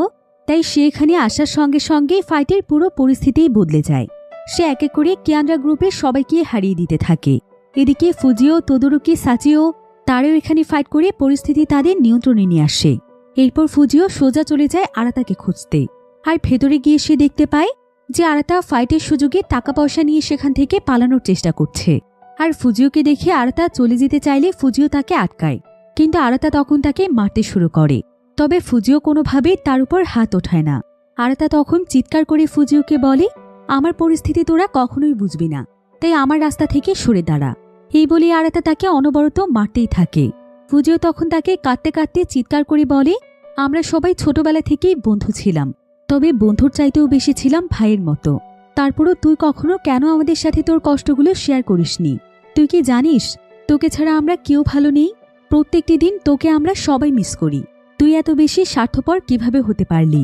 তাই সে এখানে আসার সঙ্গে সঙ্গে ফাইটের পুরো পরিস্থিতিই বদলে যায়। সে এক এক করে কিয়ানরা গ্রুপের সবাইকে হারিয়ে দিতে থাকে। এদিকে ফুজিও, তোদোরুকি, সাচিও তারাও এখানে ফাইট করে পরিস্থিতি তাদের নিয়ন্ত্রণে নিয়ে আসে। এরপর ফুজিও সোজা চলে যায় আরাতাকে খুঁজতে, আর ভেতরে গিয়ে সে দেখতে পায় যে আরাতা ফাইটের সুযোগে টাকা পয়সা নিয়ে সেখান থেকে পালানোর চেষ্টা করছে। আর ফুজিওকে দেখে আরাতা চলে যেতে চাইলে ফুজিও তাকে আটকায়, কিন্তু আরাতা তখন তাকে মারতে শুরু করে। তবে ফুজিও কোনোভাবেই তার উপর হাত ওঠায় না। আরাতা তখন চিৎকার করে ফুজিওকে বলে, আমার পরিস্থিতি তোরা কখনোই বুঝবি না, তাই আমার রাস্তা থেকে সরে দাঁড়া। এই বলে আরাতা তাকে অনবরত মারতেই থাকে। ফুজিও তখন তাকে কাঁদতে কাঁদতে চিৎকার করে বলে, আমরা সবাই ছোটবেলা থেকেই বন্ধু ছিলাম, তবে বন্ধুর চাইতেও বেশি ছিলাম ভাইয়ের মতো। তারপরও তুই কখনো কেন আমাদের সাথে তোর কষ্টগুলো শেয়ার করিসনি? তুই কি জানিস, তোকে ছাড়া আমরা কেউ ভালো নেই। প্রত্যেকটি দিন তোকে আমরা সবাই মিস করি। তুই এত বেশি স্বার্থপর কিভাবে হতে পারলি?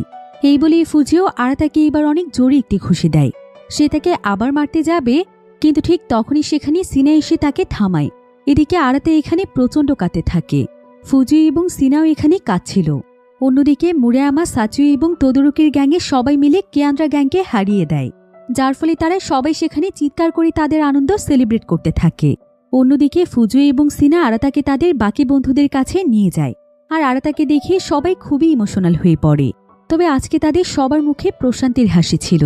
এই বলে ফুজিও আরাতাকে এবার অনেক জোরে একটি ঘুষি দেয়। সে তাকে আবার মারতে যাবে, কিন্তু ঠিক তখনই সেখানে সিনা এসে তাকে থামায়। এদিকে আরাতা এখানে প্রচণ্ড কাঁদতে থাকে। ফুজিও এবং সিনাও এখানে কাঁদছিল। অন্যদিকে মুরায়ামা, সাচুই এবং তোদোরুকির গ্যাংয়ে সবাই মিলে কিয়ানরা গ্যাংকে হারিয়ে দেয়, যার ফলে তারা সবাই সেখানে চিৎকার করে তাদের আনন্দ সেলিব্রেট করতে থাকে। অন্যদিকে ফুজিও এবং সিনা আরাতাকে তাদের বাকি বন্ধুদের কাছে নিয়ে যায়, আর আরাতাকে দেখে সবাই খুবই ইমোশনাল হয়ে পড়ে। তবে আজকে তাদের সবার মুখে প্রশান্তির হাসি ছিল।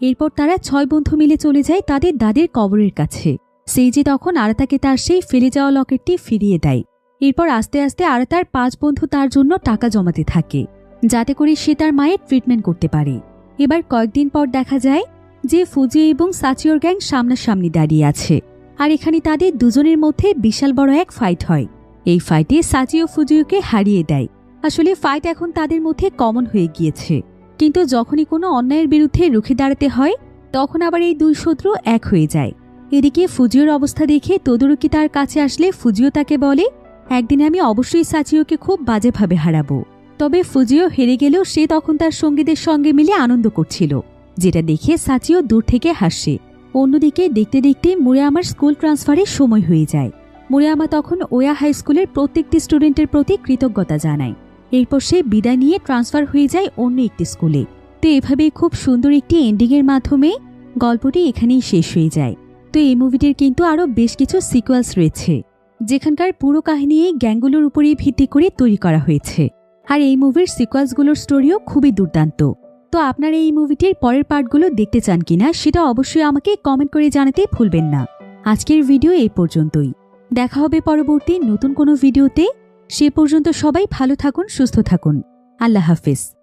এরপর তারা 6 বন্ধু মিলে চলে যায় তাদের দাদের কবরের কাছে। সেই যে তখন আরাতাকে তার সেই ফেলে যাওয়া লকেটটি ফিরিয়ে দেয়। এরপর আস্তে আস্তে আরাতার 5 বন্ধু তার জন্য টাকা জমাতে থাকে, যাতে করে সে তার মায়ের ট্রিটমেন্ট করতে পারে। এবার কয়েকদিন পর দেখা যায় যে ফুজিও এবং সাচিওর গ্যাং সামনাসামনি দাঁড়িয়ে আছে, আর এখানে তাদের দুজনের মধ্যে বিশাল বড় এক ফাইট হয়। এই ফাইটে সাচিও ফুজিওকে হারিয়ে দেয়। আসলে ফাইট এখন তাদের মধ্যে কমন হয়ে গিয়েছে, কিন্তু যখনই কোনো অন্যায়ের বিরুদ্ধে রুখে দাঁড়াতে হয়, তখন আবার এই দুই শত্রু এক হয়ে যায়। এদিকে ফুজিওর অবস্থা দেখে তোদোরুকি তার কাছে আসলে ফুজিও তাকে বলে, একদিন আমি অবশ্যই সাচিওকে খুব বাজেভাবে হারাবো। তবে ফুজিও হেরে গেলেও সে তখন তার সঙ্গীদের সঙ্গে মিলে আনন্দ করছিল, যেটা দেখে সাচিও দূর থেকে হাসে। অন্যদিকে দেখতে দেখতে মুরায়ামার স্কুল ট্রান্সফারের সময় হয়ে যায়। মুরায়ামা তখন ওয়া হাই স্কুলের প্রত্যেকটি স্টুডেন্টের প্রতি কৃতজ্ঞতা জানায়। এরপর সে বিদায় নিয়ে ট্রান্সফার হয়ে যায় অন্য একটি স্কুলে। তো এভাবেই খুব সুন্দর একটি এন্ডিংয়ের মাধ্যমে গল্পটি এখানেই শেষ হয়ে যায়। তো এই মুভিটির কিন্তু আরও বেশ কিছু সিকুয়েলস রয়েছে, যেখানকার পুরো কাহিনী এই গ্যাংগুলোর উপরেই ভিত্তি করে তৈরি করা হয়েছে। আর এই মুভির সিকুয়েলসগুলোর স্টোরিও খুবই দুর্দান্ত। তো আপনারা এই মুভিটির পরের পার্টগুলো দেখতে চান কিনা সেটা অবশ্যই আমাকে কমেন্ট করে জানাতে ভুলবেন না। আজকের ভিডিও এই পর্যন্তই। দেখা হবে পরবর্তী নতুন কোনো ভিডিওতে। সে পর্যন্ত সবাই ভালো থাকুন, সুস্থ থাকুন। আল্লাহ হাফেজ।